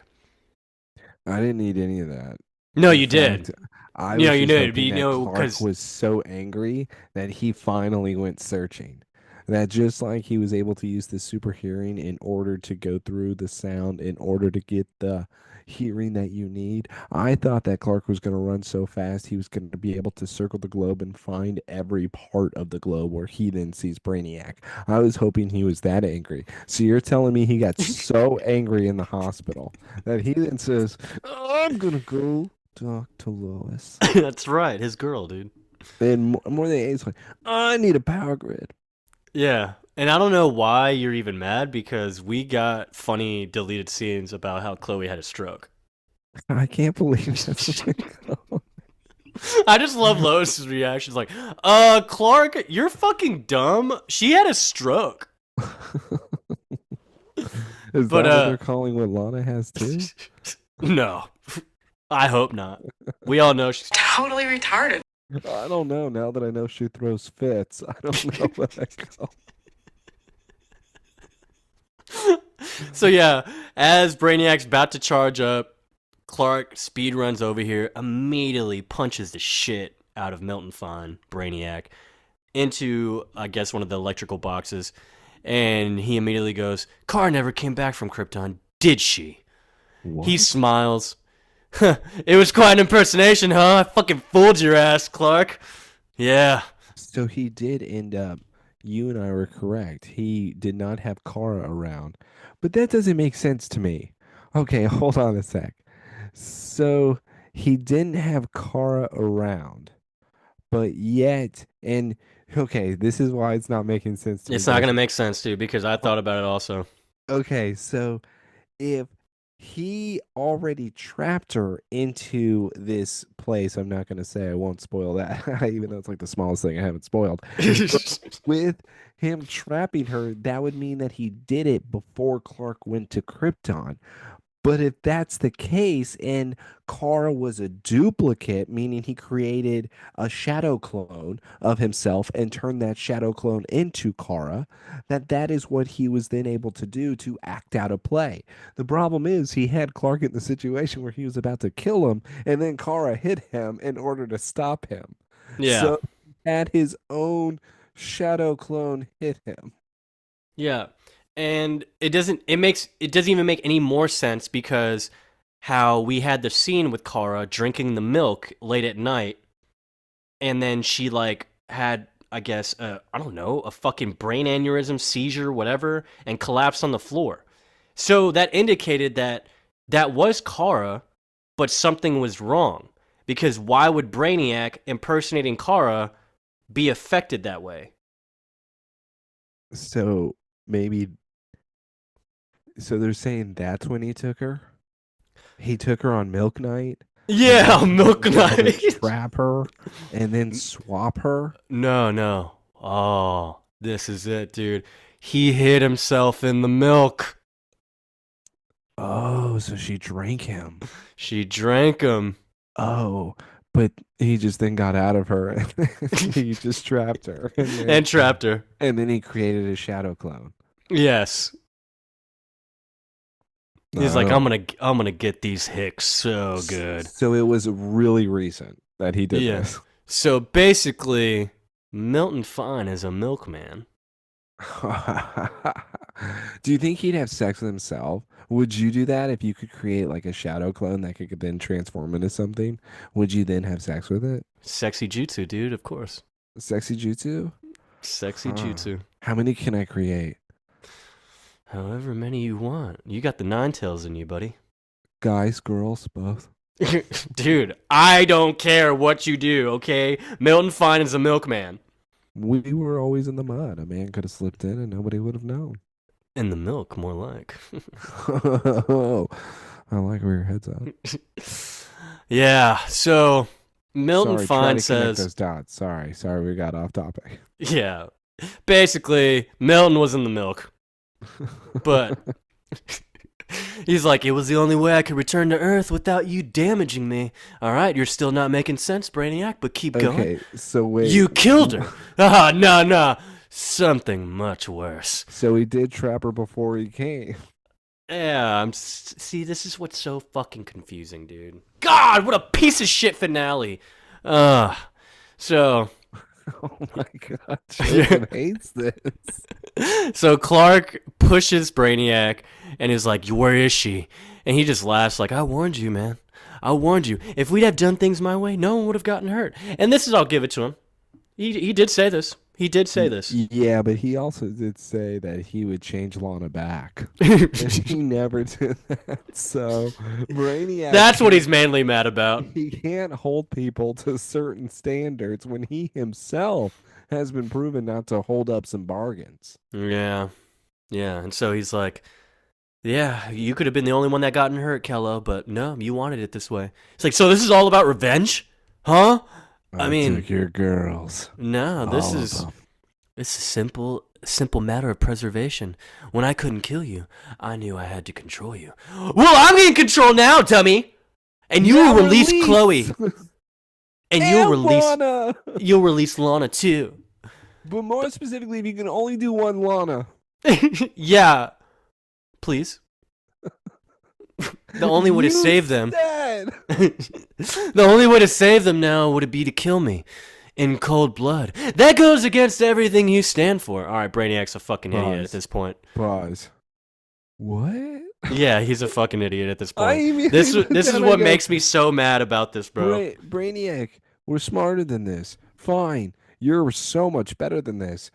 I didn't need any of that. No, In you did. fact, I You know, was you just did. hoping You that know, Clark because was so angry that he finally went searching. That just like he was able to use the super hearing in order to go through the sound, in order to get the hearing that you need. I thought that Clark was going to run so fast he was going to be able to circle the globe and find every part of the globe where he then sees Brainiac. I was hoping he was that angry. So you're telling me he got so angry in the hospital that he then says, I'm going to go talk to Lois. that's right, his girl, dude. And more than he's like, I need a power grid. Yeah. And I don't know why you're even mad because we got funny deleted scenes about how Chloe had a stroke. I can't believe that's what they call I just love Lois's reactions like, Clark, you're fucking dumb. She had a stroke. Is But that what they're calling what Lana has too? no. I hope not. We all know she's Totally retarded. I don't know. Now that I know she throws fits, I don't know what I call. So yeah, as Brainiac's about to charge up, Clark speed runs over here, immediately punches the shit out of Milton Fine, Brainiac, into, I guess, one of the electrical boxes. And he immediately goes, Kara never came back from Krypton, did she? What? He smiles. It was quite an impersonation, huh? I fucking fooled your ass, Clark. Yeah. So he did end up. You and I were correct. He did not have Kara around, but that doesn't make sense to me. Okay, hold on a sec. So he didn't have Kara around, but yet, and okay, this is why it's not making sense to me, It's not guys. going to make sense, dude, because I thought about it also. Okay, so if he already trapped her into this place, I'm not going to say, I won't spoil that, even though it's like the smallest thing I haven't spoiled. But with him trapping her, that would mean that he did it before Clark went to Krypton. But if that's the case, and Kara was a duplicate, meaning he created a shadow clone of himself and turned that shadow clone into Kara, that is what he was then able to do to act out a play. The problem is he had Clark in the situation where he was about to kill him, and then Kara hit him in order to stop him. Yeah. So he had his own shadow clone hit him. Yeah. And it doesn't even make any more sense because how we had the scene with Kara drinking the milk late at night and then she like had I guess I don't know, a fucking brain aneurysm, seizure, whatever, and collapsed on the floor. So that indicated that that was Kara, but something was wrong. Because why would Brainiac impersonating Kara be affected that way? So maybe so they're saying that's when he took her? He took her on Milk Night? And Yeah, then Milk he was able to Night. trap her and then swap her? No. Oh, this is it, dude. He hid himself in the milk. Oh, so she drank him. She drank him. Oh, but he just then got out of her and he just trapped her. And trapped her. And then he created a shadow clone. Yes. He's like, Oh. I'm gonna get these hicks so good. So it was really recent that he did Yeah. this. So basically, Milton Fine is a milkman. Do you think he'd have sex with himself? Would you do that if you could create like a shadow clone that could then transform into something? Would you then have sex with it? Sexy jutsu, dude, of course. Sexy jutsu? Sexy jutsu. How many can I create? However many you want. You got the nine tails in you, buddy. Guys, girls, both. Dude, I don't care what you do, okay? Milton Fine is a milkman. We were always in the mud. A man could have slipped in and nobody would have known. In the milk, more like. Oh, I like where your head's at. Yeah, so Milton Sorry, try Fine to connect says, those dots. Sorry, we got off topic. yeah, basically, Milton was in the milk. But he's like, it was the only way I could return to Earth without you damaging me. All right, you're still not making sense, Brainiac, but keep going. Okay, so wait. You killed her. Ah, no. Something much worse. So he did trap her before he came. Yeah, see, this is what's so fucking confusing, dude. God, what a piece of shit finale. So Oh my god, Jason hates this. so Clark pushes Brainiac and is like, where is she? And he just laughs like, I warned you, man. I warned you. If we'd have done things my way, no one would have gotten hurt. And this is, I'll give it to him. He did say this. He did say this. Yeah, but he also did say that he would change Lana back. And he never did that. So Brainiac, That's what he's mainly mad about. he can't hold people to certain standards when he himself has been proven not to hold up some bargains. Yeah. And so he's like, yeah, you could have been the only one that gotten hurt, Kello, but no, you wanted it this way. It's like, so this is all about revenge? Huh? I mean, took your girls. No, this All of is them. simple matter of preservation. When I couldn't kill you, I knew I had to control you. Well, I'm in control now, dummy. And you will release Chloe. And Lana. you'll release Lana too. But more specifically, if you can only do one Lana. Yeah. Please. The only way to save them. The only way to save them now would be to kill me in cold blood. That goes against everything you stand for. All right, Brainiac's a fucking idiot at this point. Pause. What? Yeah, he's a fucking idiot at this point. I mean, This is what makes me so mad about this, bro. Brainiac, we're smarter than this. Fine. You're so much better than this.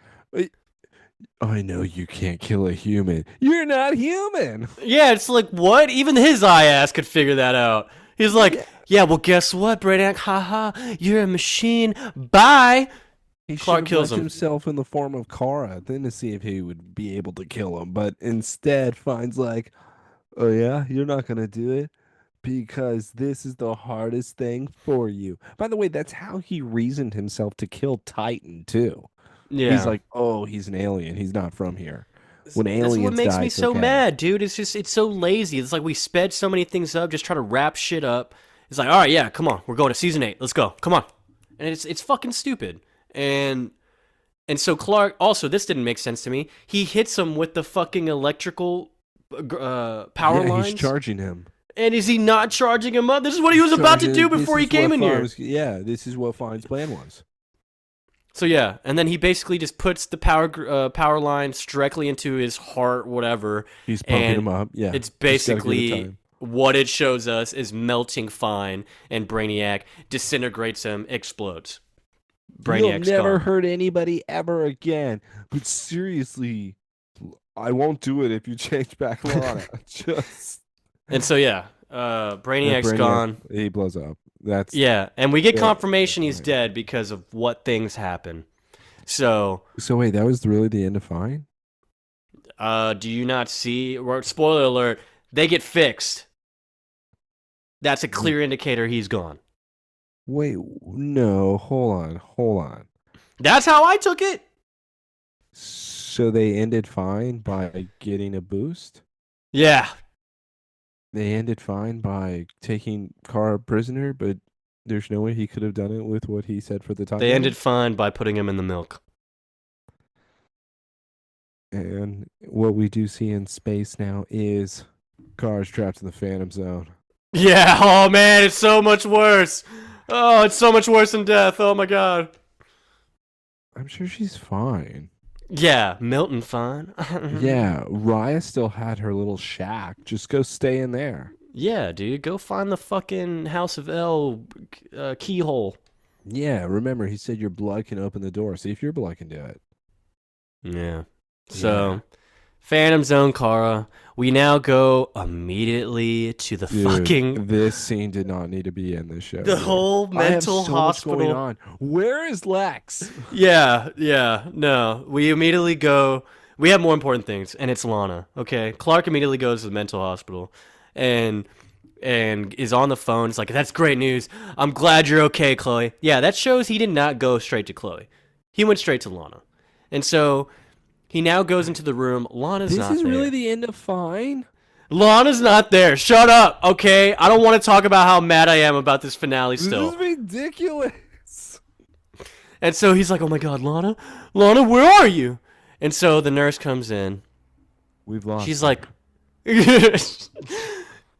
I know you can't kill a human. You're not human. Yeah, it's like, what? Even his ass could figure that out. He's like, yeah, well, guess what, Brainiac? Haha, you're a machine. Bye. Clark kills him. Himself in the form of Kara, then to see if he would be able to kill him, but instead finds like, oh yeah, you're not gonna do it because this is the hardest thing for you. By the way, that's how he reasoned himself to kill Titan too. Yeah. He's like, oh, he's an alien. He's not from here. When aliens That's what makes die, me it's so okay. mad, dude. It's so lazy. It's like we sped so many things up, just trying to wrap shit up. It's like, all right, yeah, come on, we're going to season 8. Let's go, come on. And it's fucking stupid. And so Clark, also, this didn't make sense to me. He hits him with the fucking electrical power lines. He's charging him. And is he not charging him up? This is what he was about to do before he came in here. Yeah, this is what Fine's plan was. So yeah, and then he basically just puts the power lines directly into his heart, whatever. He's pumping him up. Yeah, it's basically what it shows us is melting Fine, and Brainiac disintegrates him, explodes. Brainiac's You'll never gone. hurt anybody ever again. But seriously, I won't do it if you change back Lana. Just And so yeah, Brainiac's gone. He blows up. Yeah, and we get confirmation he's dead because of what things happen. So wait, that was really the end of Fine? Do you not see? Spoiler alert: they get fixed. That's a clear indicator he's gone. Wait, no, hold on. That's how I took it. So they ended Fine by getting a boost? Yeah. They ended Fine by taking Kara prisoner, but there's no way he could have done it with what he said for the time. They ended Fine by putting him in the milk. And what we do see in space now is Kara's trapped in the Phantom Zone. Yeah, oh man, it's so much worse. Oh, it's so much worse than death. Oh my god. I'm sure she's fine. Yeah, Milton fine. Yeah, Raya still had her little shack. Just go stay in there. Yeah, dude, go find the fucking House of L keyhole. Yeah, remember, he said your blood can open the door. See if your blood can do it. Yeah. So, Phantom Zone, Kara. We now go immediately to the Dude, fucking this scene did not need to be in this show, the dude. whole I have mental so much going hospital. on. Where is Lex? Yeah, no. We immediately go. We have more important things, and it's Lana. Okay, Clark immediately goes to the mental hospital, and is on the phone. It's like, that's great news. I'm glad you're okay, Chloe. Yeah, that shows he did not go straight to Chloe. He went straight to Lana, and so he now goes into the room. Lana's This not is really there. the end of Fine? Lana's not there. Shut up, okay? I don't want to talk about how mad I am about this finale This is still. ridiculous. And so he's like, oh my god, Lana? Lana, where are you? And so the nurse comes in. We've lost She's her. like,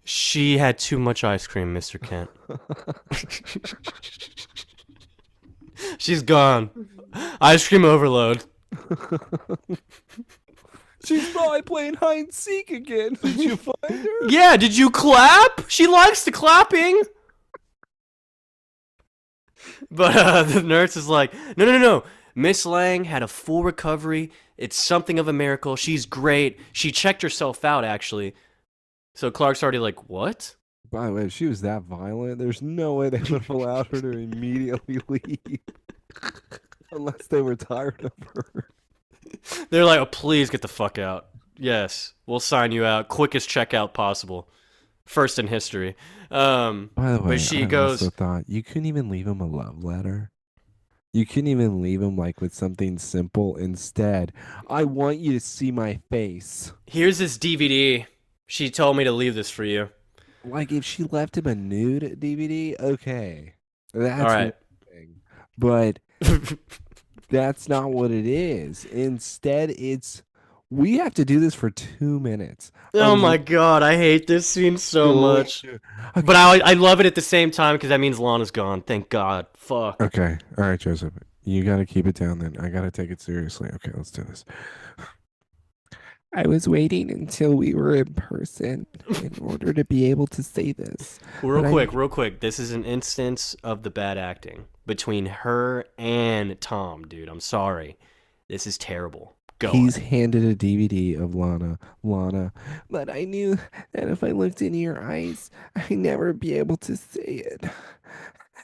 she had too much ice cream, Mr. Kent. She's gone. Ice cream overload. She's probably playing hide and seek again. Did you find her? Yeah, did you clap? She likes the clapping. But the nurse is like, no. Miss Lang had a full recovery. It's something of a miracle. She's great. She checked herself out, actually. So Clark's already like, what? By the way, if she was that violent, there's no way they would have allowed her to immediately leave. Unless they were tired of her. They're like, oh, please get the fuck out. Yes, we'll sign you out. Quickest checkout possible. First in history. By the way, But she I goes, also thought you couldn't even leave him a love letter. You couldn't even leave him like with something simple. Instead, I want you to see my face. here's this DVD. She told me to leave this for you. Like if she left him a nude DVD, okay, that's All right. one thing. But that's not what it is. Instead, it's we have to do this for 2 minutes. Oh my god, I hate this scene so much. Okay. But I love it at the same time because that means Lana's gone. Thank God. Fuck. Okay. All right, Joseph. You got to keep it down then. I got to take it seriously. Okay, let's do this. I was waiting until we were in person in order to be able to say this. Real quick. This is an instance of the bad acting between her and Tom, dude. I'm sorry. This is terrible. Go He's on. handed a DVD of Lana, but I knew that if I looked into your eyes, I'd never be able to say it.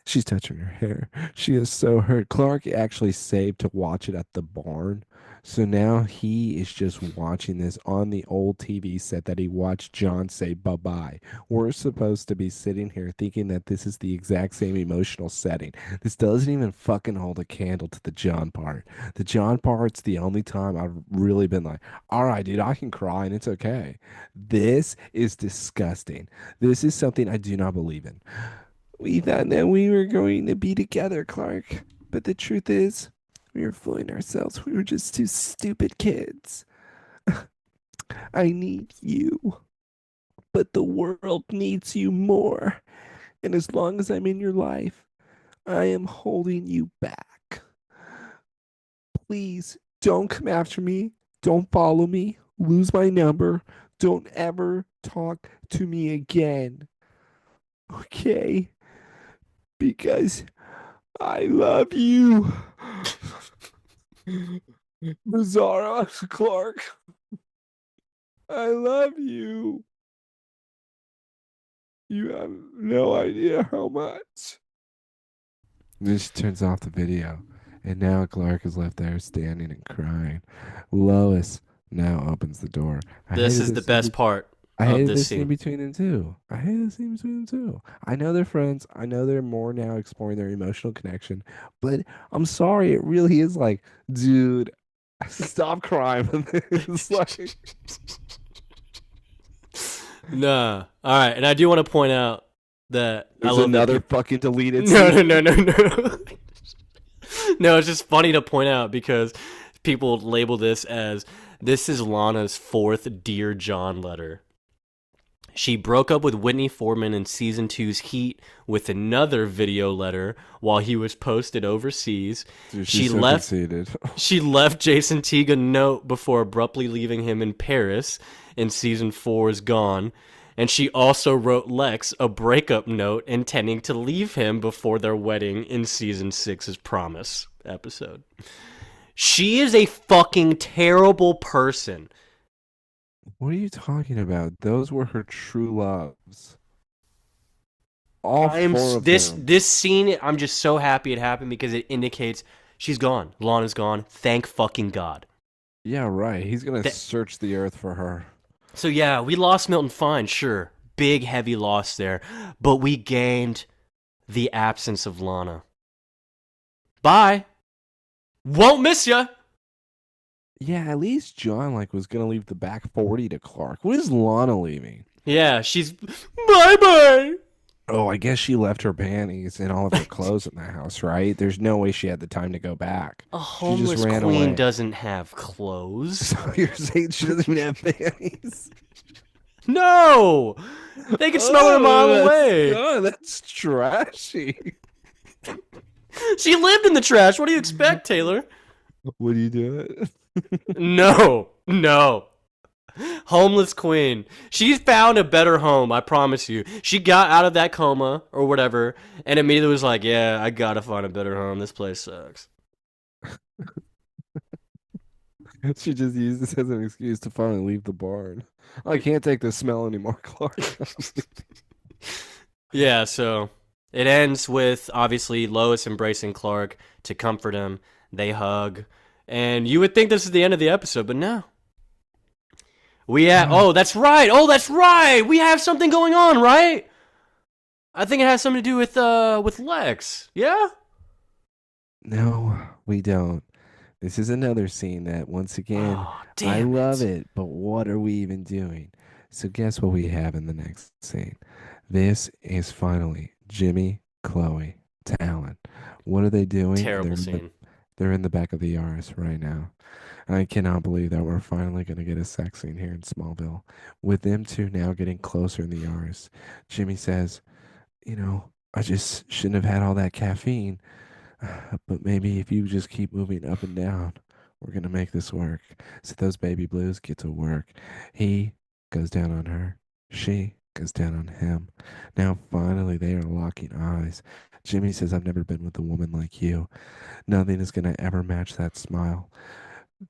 She's touching her hair. She is so hurt. Clark actually saved to watch it at the barn. So now he is just watching this on the old TV set that he watched John say bye-bye. We're supposed to be sitting here thinking that this is the exact same emotional setting. This doesn't even fucking hold a candle to the John part. The John part's the only time I've really been like, all right, dude, I can cry and it's okay. This is disgusting. This is something I do not believe in. We thought that we were going to be together, Clark. But the truth is, we were fooling ourselves. We were just two stupid kids. I need you. But the world needs you more. And as long as I'm in your life, I am holding you back. Please don't come after me. Don't follow me. Lose my number. Don't ever talk to me again. Okay? Because I love you. Bizarro Clark. I love you. You have no idea how much. Then she turns off the video, and now Clark is left there standing and crying. Lois now opens the door. This is the best part I of hated this this scene scene. between them two. I hated the scene between them two. I know they're friends. I know they're more now exploring their emotional connection. But I'm sorry, it really is like, dude, stop crying. It's like, Nah. All right, and I do want to point out that I there's love another that fucking deleted no, scene. no. No, it's just funny to point out because people label this as this is Lana's fourth Dear John letter. She broke up with Whitney Foreman in season two's Heat with another video letter while he was posted overseas. Dude, She she's so left conceited. She left Jason Teague a note before abruptly leaving him in Paris in season four's Gone. And she also wrote Lex a breakup note intending to leave him before their wedding in season six's Promise episode. She is a fucking terrible person. What are you talking about? Those were her true loves. All four of This them. scene. I'm just so happy it happened because it indicates she's gone. Lana's gone. Thank fucking God. Yeah, right. He's gonna That, search the earth for her. so yeah, we lost Milton Fine. Sure, big heavy loss there, but we gained the absence of Lana. Bye. Won't miss ya. Yeah, at least John like was gonna leave the back 40 to Clark. What is Lana leaving? Yeah, she's bye bye. Oh, I guess she left her panties and all of her clothes in the house, right? There's no way she had the time to go back. A She just homeless ran queen away. doesn't have clothes. So you're saying she doesn't even have panties? No, they can smell her a mile Oh, away. that's trashy. She lived in the trash. What do you expect, Taylor? What do you do? No, no. Homeless queen. She found a better home, I promise you. She got out of that coma or whatever and immediately was like, yeah, I gotta find a better home. This place sucks. She just used this as an excuse to finally leave the barn. I can't take the smell anymore, Clark. Yeah, so it ends with obviously Lois embracing Clark to comfort him. They hug. And you would think this is the end of the episode, but no. Oh, that's right. Oh, that's right. We have something going on, right? I think it has something to do with Lex. Yeah? No, we don't. This is another scene that, once again, Oh, I damn love it. it, but what are we even doing? So, guess what we have in the next scene? This is finally Jimmy, Chloe, Talon. What are they doing? Terrible scene. They're in the back of the Yaris right now. I cannot believe that we're finally going to get a sex scene here in Smallville. With them two now getting closer in the Yaris. Jimmy says, I just shouldn't have had all that caffeine. But maybe if you just keep moving up and down, we're going to make this work. So those baby blues get to work. He goes down on her. She goes down on him. Now, finally, they are locking eyes. Jimmy says, I've never been with a woman like you. Nothing is going to ever match that smile.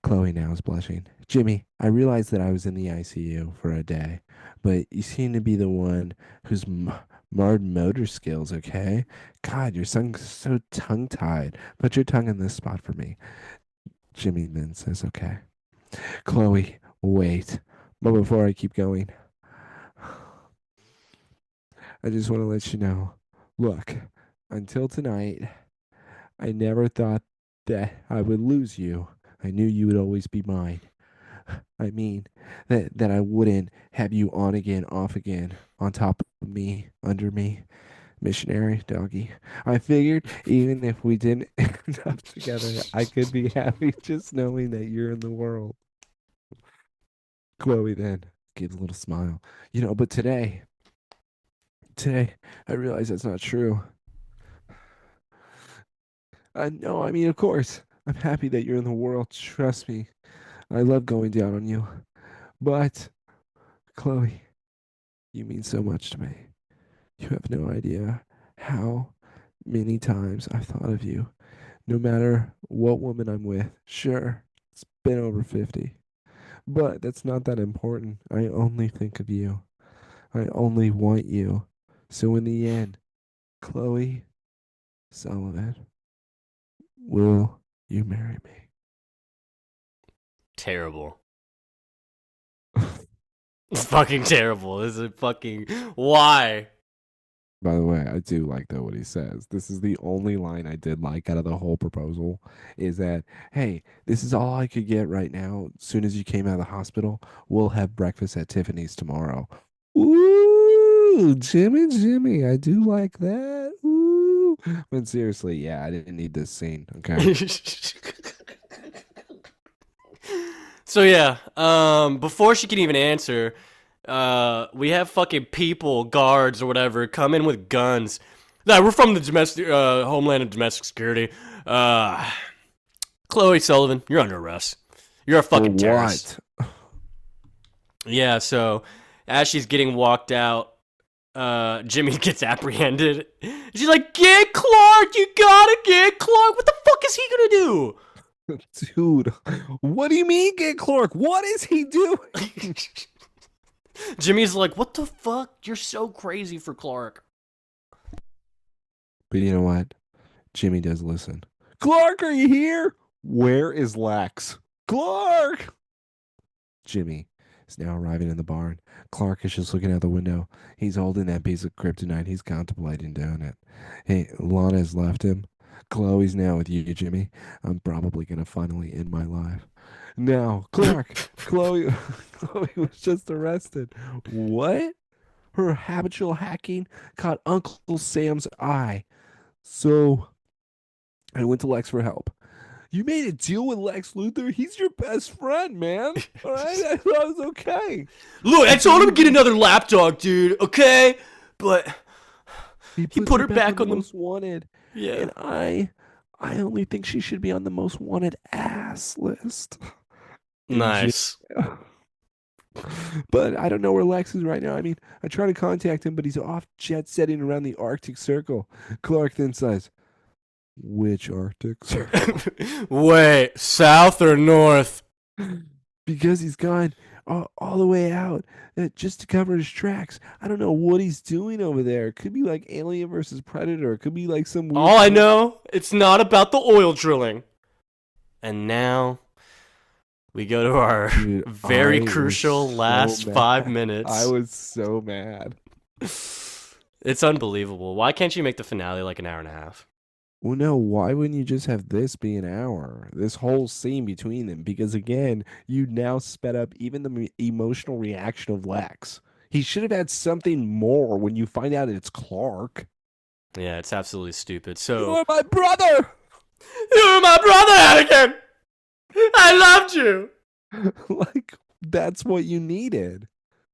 Chloe now is blushing. Jimmy, I realized that I was in the ICU for a day, but you seem to be the one who's marred motor skills, okay? God, your son's so tongue tied. Put your tongue in this spot for me. Jimmy then says, okay. Chloe, wait. But before I keep going, I just want to let you know, look, until tonight, I never thought that I would lose you. I knew you would always be mine. I mean, that I wouldn't have you on again, off again, on top of me, under me, missionary doggy. I figured even if we didn't end up together, I could be happy just knowing that you're in the world. Chloe then gives a little smile. But today, I realize that's not true. No, I mean, of course, I'm happy that you're in the world. Trust me. I love going down on you. But, Chloe, you mean so much to me. You have no idea how many times I've thought of you, no matter what woman I'm with. Sure, it's been over 50, but that's not that important. I only think of you. I only want you. So in the end, Chloe Sullivan, will you marry Terrible. me? It's fucking terrible. This is fucking. Why? By the way, I do like though what he says. This is the only line I did like out of the whole proposal is that, hey, this is all I could get right now. As soon as you came out of the hospital, we'll have breakfast at Tiffany's tomorrow. Ooh, Jimmy, I do like that. Ooh. But seriously, yeah, I didn't need this scene. Okay. So yeah, before she can even answer, we have fucking people, guards or whatever, come in with guns. Nah, we're from the domestic, Homeland and Domestic Security. Chloe Sullivan, you're under arrest. You're a For fucking terrorist. what? Yeah, so as she's getting walked out, Jimmy gets apprehended. She's like, get Clark, you gotta get Clark. What the fuck is he gonna do? Dude, what do you mean get Clark? What is he doing? Jimmy's like, what the fuck? You're so crazy for Clark. But you know what? Jimmy does listen. Clark, are you here? Where is Lex? Clark! Jimmy is now arriving in the barn. Clark is just looking out the window. He's holding that piece of kryptonite. He's contemplating doing it. Hey, Lana has left him. Chloe's now with you, Jimmy. I'm probably gonna finally end my life. Now, Clark, Chloe, Chloe was just arrested. What? Her habitual hacking caught Uncle Sam's eye. So I went to Lex for help. You made a deal with Lex Luthor? He's your best friend, man. All right? I thought it was okay. Look, I He told him to put get another lapdog, dude, okay? But he puts put her her back on back the on the. most wanted. Yeah. And I only think she should be on the most wanted ass list. In jail. Nice. But I don't know where Lex is right now. I mean, I try to contact him, but he's off jet setting around the Arctic Circle. Clark then says, which Arctic Circle? Wait, south or north? Because he's gone all the way out just to cover his tracks. I don't know what he's doing over there. It could be like Alien versus Predator. It could be like some weird. All I know, it's not about the oil drilling. And now we go to our Dude, very I was crucial so last mad. 5 minutes. I was so mad. It's unbelievable. Why can't you make the finale like an hour and a half? Well, no, why wouldn't you just have this be an hour? This whole scene between them? Because again, you now sped up even the emotional reaction of Lex. He should have had something more when you find out it's Clark. Yeah, it's absolutely stupid. You So, are my brother! you're my brother, Anakin! I loved you! Like, that's what you needed.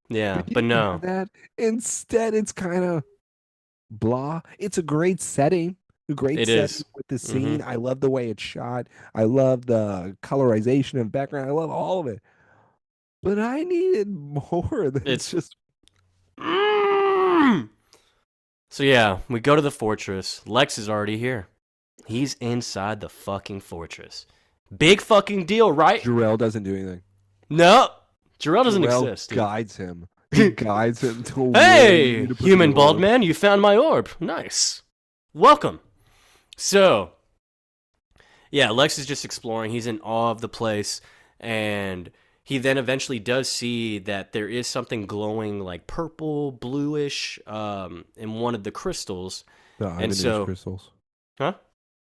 Yeah, You but didn't no. have that. Instead, it's kind of blah. It's a great setting. A great It setting is. with the Mm-hmm. scene. I love the way it's shot. I love the colorization and background. I love all of it. But I needed more than It's. just Mm! So, yeah, we go to the fortress. Lex is already here. He's inside the fucking fortress. Big fucking deal, right? Jarrell doesn't do anything. No. Jarrell doesn't Jarrell exist. Dude. guides him. He guides him to where Hey, you need to put human the bald orb. man, you found my orb. Nice. Welcome. So, yeah, Lex is just exploring. He's in awe of the place. And he then eventually does see that there is something glowing like purple, bluish in one of the crystals. The Ivan Ooze crystals. Huh?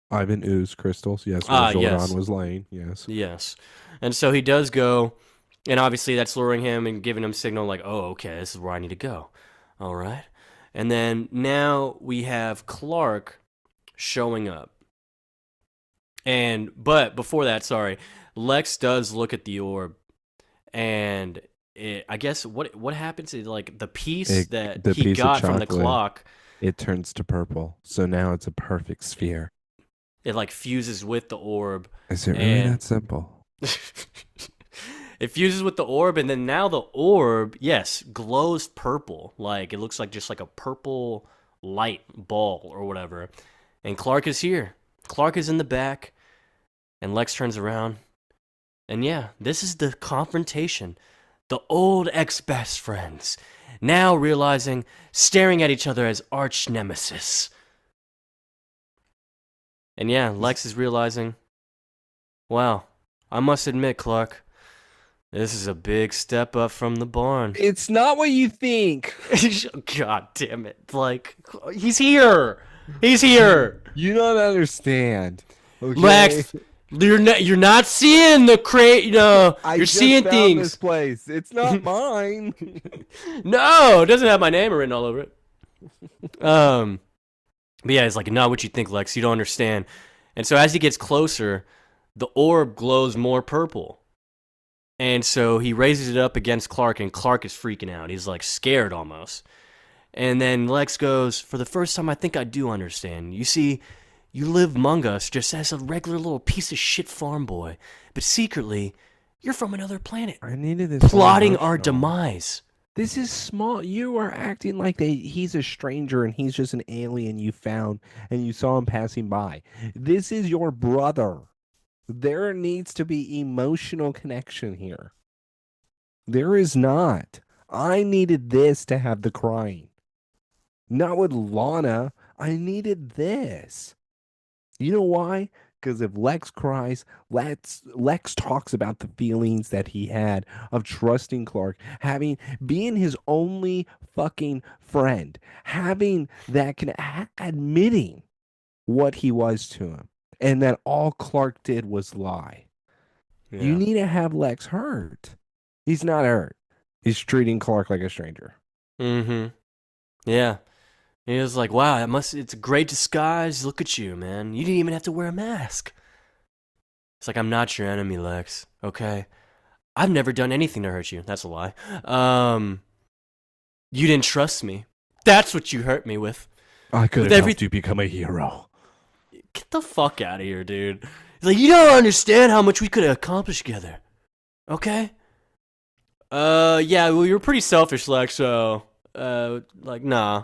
Ivan Ooze crystals. Yes, where Zordon yes. was laying. Yes. Yes. And so he does go, and obviously that's luring him and giving him signal like, oh, okay, this is where I need to go. All right. And then now we have Clark showing up. But before that, sorry, Lex does look at the orb, and I guess what happens is like the piece that he got from the clock, it turns to purple. So now it's a perfect sphere. It like fuses with the orb. Is it really that simple? It fuses with the orb, and then now the orb, yes, glows purple. Like it looks like just like a purple light ball or whatever. And Clark is here. Clark is in the back, and Lex turns around. And yeah, this is the confrontation. The old ex-best friends, now realizing, staring at each other as arch nemesis. And yeah, Lex is realizing, wow, I must admit, Clark, this is a big step up from the barn. It's not what you think. God damn it. Like, he's here. He's here. You don't understand. Okay? Lex, you're not seeing the you're seeing found things. This place. It's not mine. No, it doesn't have my name written all over it. But yeah, it's like, not what you think, Lex. You don't understand. And so as he gets closer, the orb glows more purple. And so he raises it up against Clark, and Clark is freaking out. He's like scared almost. And then Lex goes, for the first time, I think I do understand. You see, you live among us just as a regular little piece of shit farm boy. But secretly, you're from another planet. I needed this. Plotting our demise. This is small. You are acting like he's a stranger and he's just an alien you found and you saw him passing by. This is your brother. There needs to be emotional connection here. There is not. I needed this to have the crying. Not with Lana. I needed this. You know why? Because if Lex cries, Lex talks about the feelings that he had of trusting Clark, having being his only fucking friend, having that admitting what he was to him, and that all Clark did was lie. You Yeah. need to have Lex hurt. He's not hurt. He's treating Clark like a stranger. Mm-hmm. Yeah. He was like, wow, it's a great disguise. Look at you, man. You didn't even have to wear a mask. It's like, I'm not your enemy, Lex. Okay? I've never done anything to hurt you. That's a lie. You didn't trust me. That's what you hurt me with. I could With have helped every you become a hero. Get the fuck out of here, dude. He's like, you don't understand how much we could have accomplished together. Okay? Yeah, well, you're pretty selfish, Lex, so, like, nah.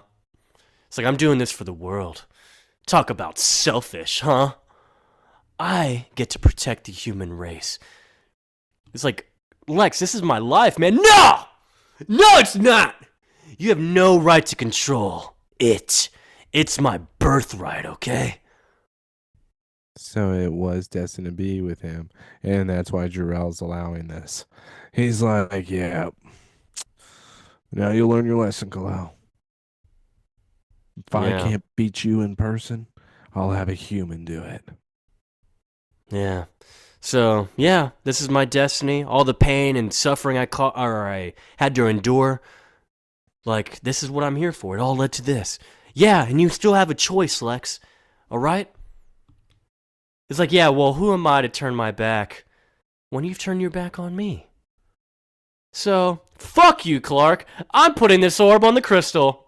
It's like, I'm doing this for the world. Talk about selfish, huh? I get to protect the human race. It's like, Lex, this is my life, man. No! No, it's not! You have no right to control it. It's my birthright, okay? So it was destined to be with him, and that's why Jarrell's allowing this. He's like, yeah, now you'll learn your lesson, Kalel. If I Yeah, can't beat you in person, I'll have a human do it. yeah. So, yeah, this is my destiny. All the pain and suffering I had to endure. Like, this is what I'm here for. It all led to this. Yeah, and you still have a choice, Lex. All right? It's like, yeah, well, who am I to turn my back when you've turned your back on me? So, fuck you, Clark. I'm putting this orb on the crystal.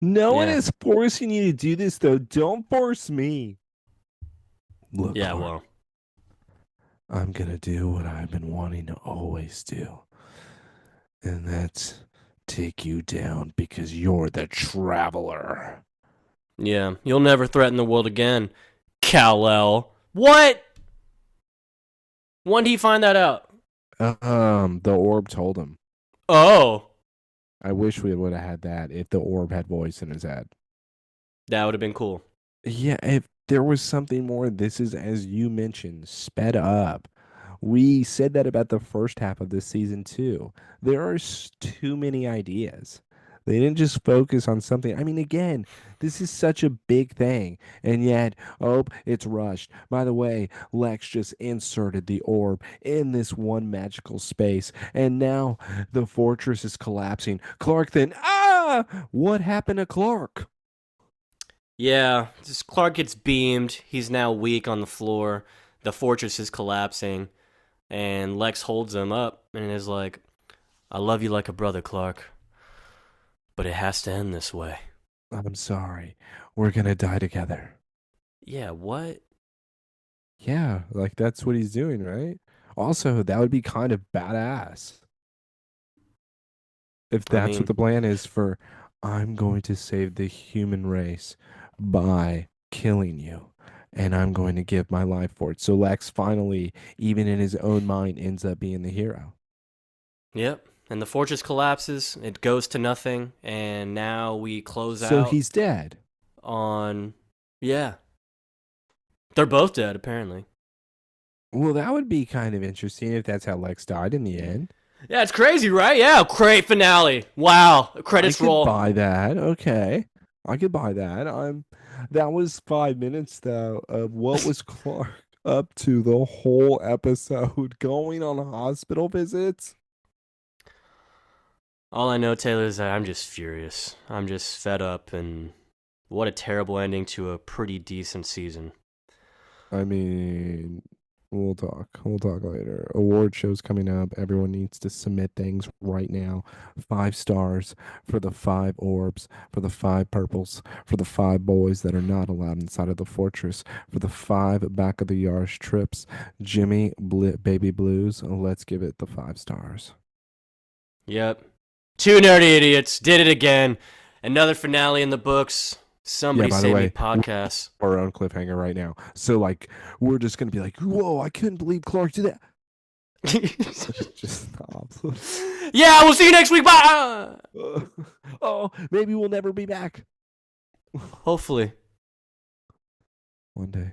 No one Yeah. is forcing you to do this, though. Don't force me. Look, Yeah, Clark, well. I'm going to do what I've been wanting to always do, and that's take you down because you're the traveler. Yeah, you'll never threaten the world again, Kal-El. What? When did he find that out? The orb told him. Oh, I wish we would have had that if the orb had voice in his head. that would have been cool. Yeah, if there was something more, this is, as you mentioned, sped up. We said that about the first half of this season too. There are too many ideas. They didn't just focus on something. I mean, again, this is such a big thing, and yet, oh, it's rushed. By the way, Lex just inserted the orb in this one magical space, and now the fortress is collapsing. Clark then, what happened to Clark? Yeah, just Clark gets beamed. He's now weak on the floor. The fortress is collapsing. And Lex holds him up and is like, I love you like a brother, Clark. But it has to end this way. I'm sorry. We're gonna die together. Yeah, what? Yeah, like that's what he's doing, right? Also, that would be kind of badass if I that's what mean, the plan is for I'm going to save the human race by killing you. And I'm going to give my life for it. So Lex finally, even in his own mind, ends up being the hero. yep. And the fortress collapses. It goes to nothing. And now we close So out he's dead. on. Yeah. They're both dead, apparently. Well, that would be kind of interesting if that's how Lex died in the end. Yeah, it's crazy, right? Yeah, great finale. Wow. I Credits could roll. buy that. Okay. I could buy that. That was 5 minutes though of what was Clark up to the whole episode, going on hospital visits. All I know, Taylor, is that I'm just furious. I'm just fed up, and what a terrible ending to a pretty decent season. I mean, we'll talk. We'll talk later. Award shows coming up. Everyone needs to submit things right now. 5 stars for the 5 orbs, for the 5 purples, for the 5 boys that are not allowed inside of the fortress, for the 5 back of the yard trips. Jimmy Baby Blues. Let's give it the 5 stars. Yep. Two nerdy idiots did it again. Another finale in the books. Yeah, Somebody by the save me way, we podcasts. have our own cliffhanger right now. So like we're just gonna be like, whoa, I couldn't believe Clark did that. Just stop. Yeah, we'll see you next week. Bye. Oh, maybe we'll never be back. Hopefully. One day.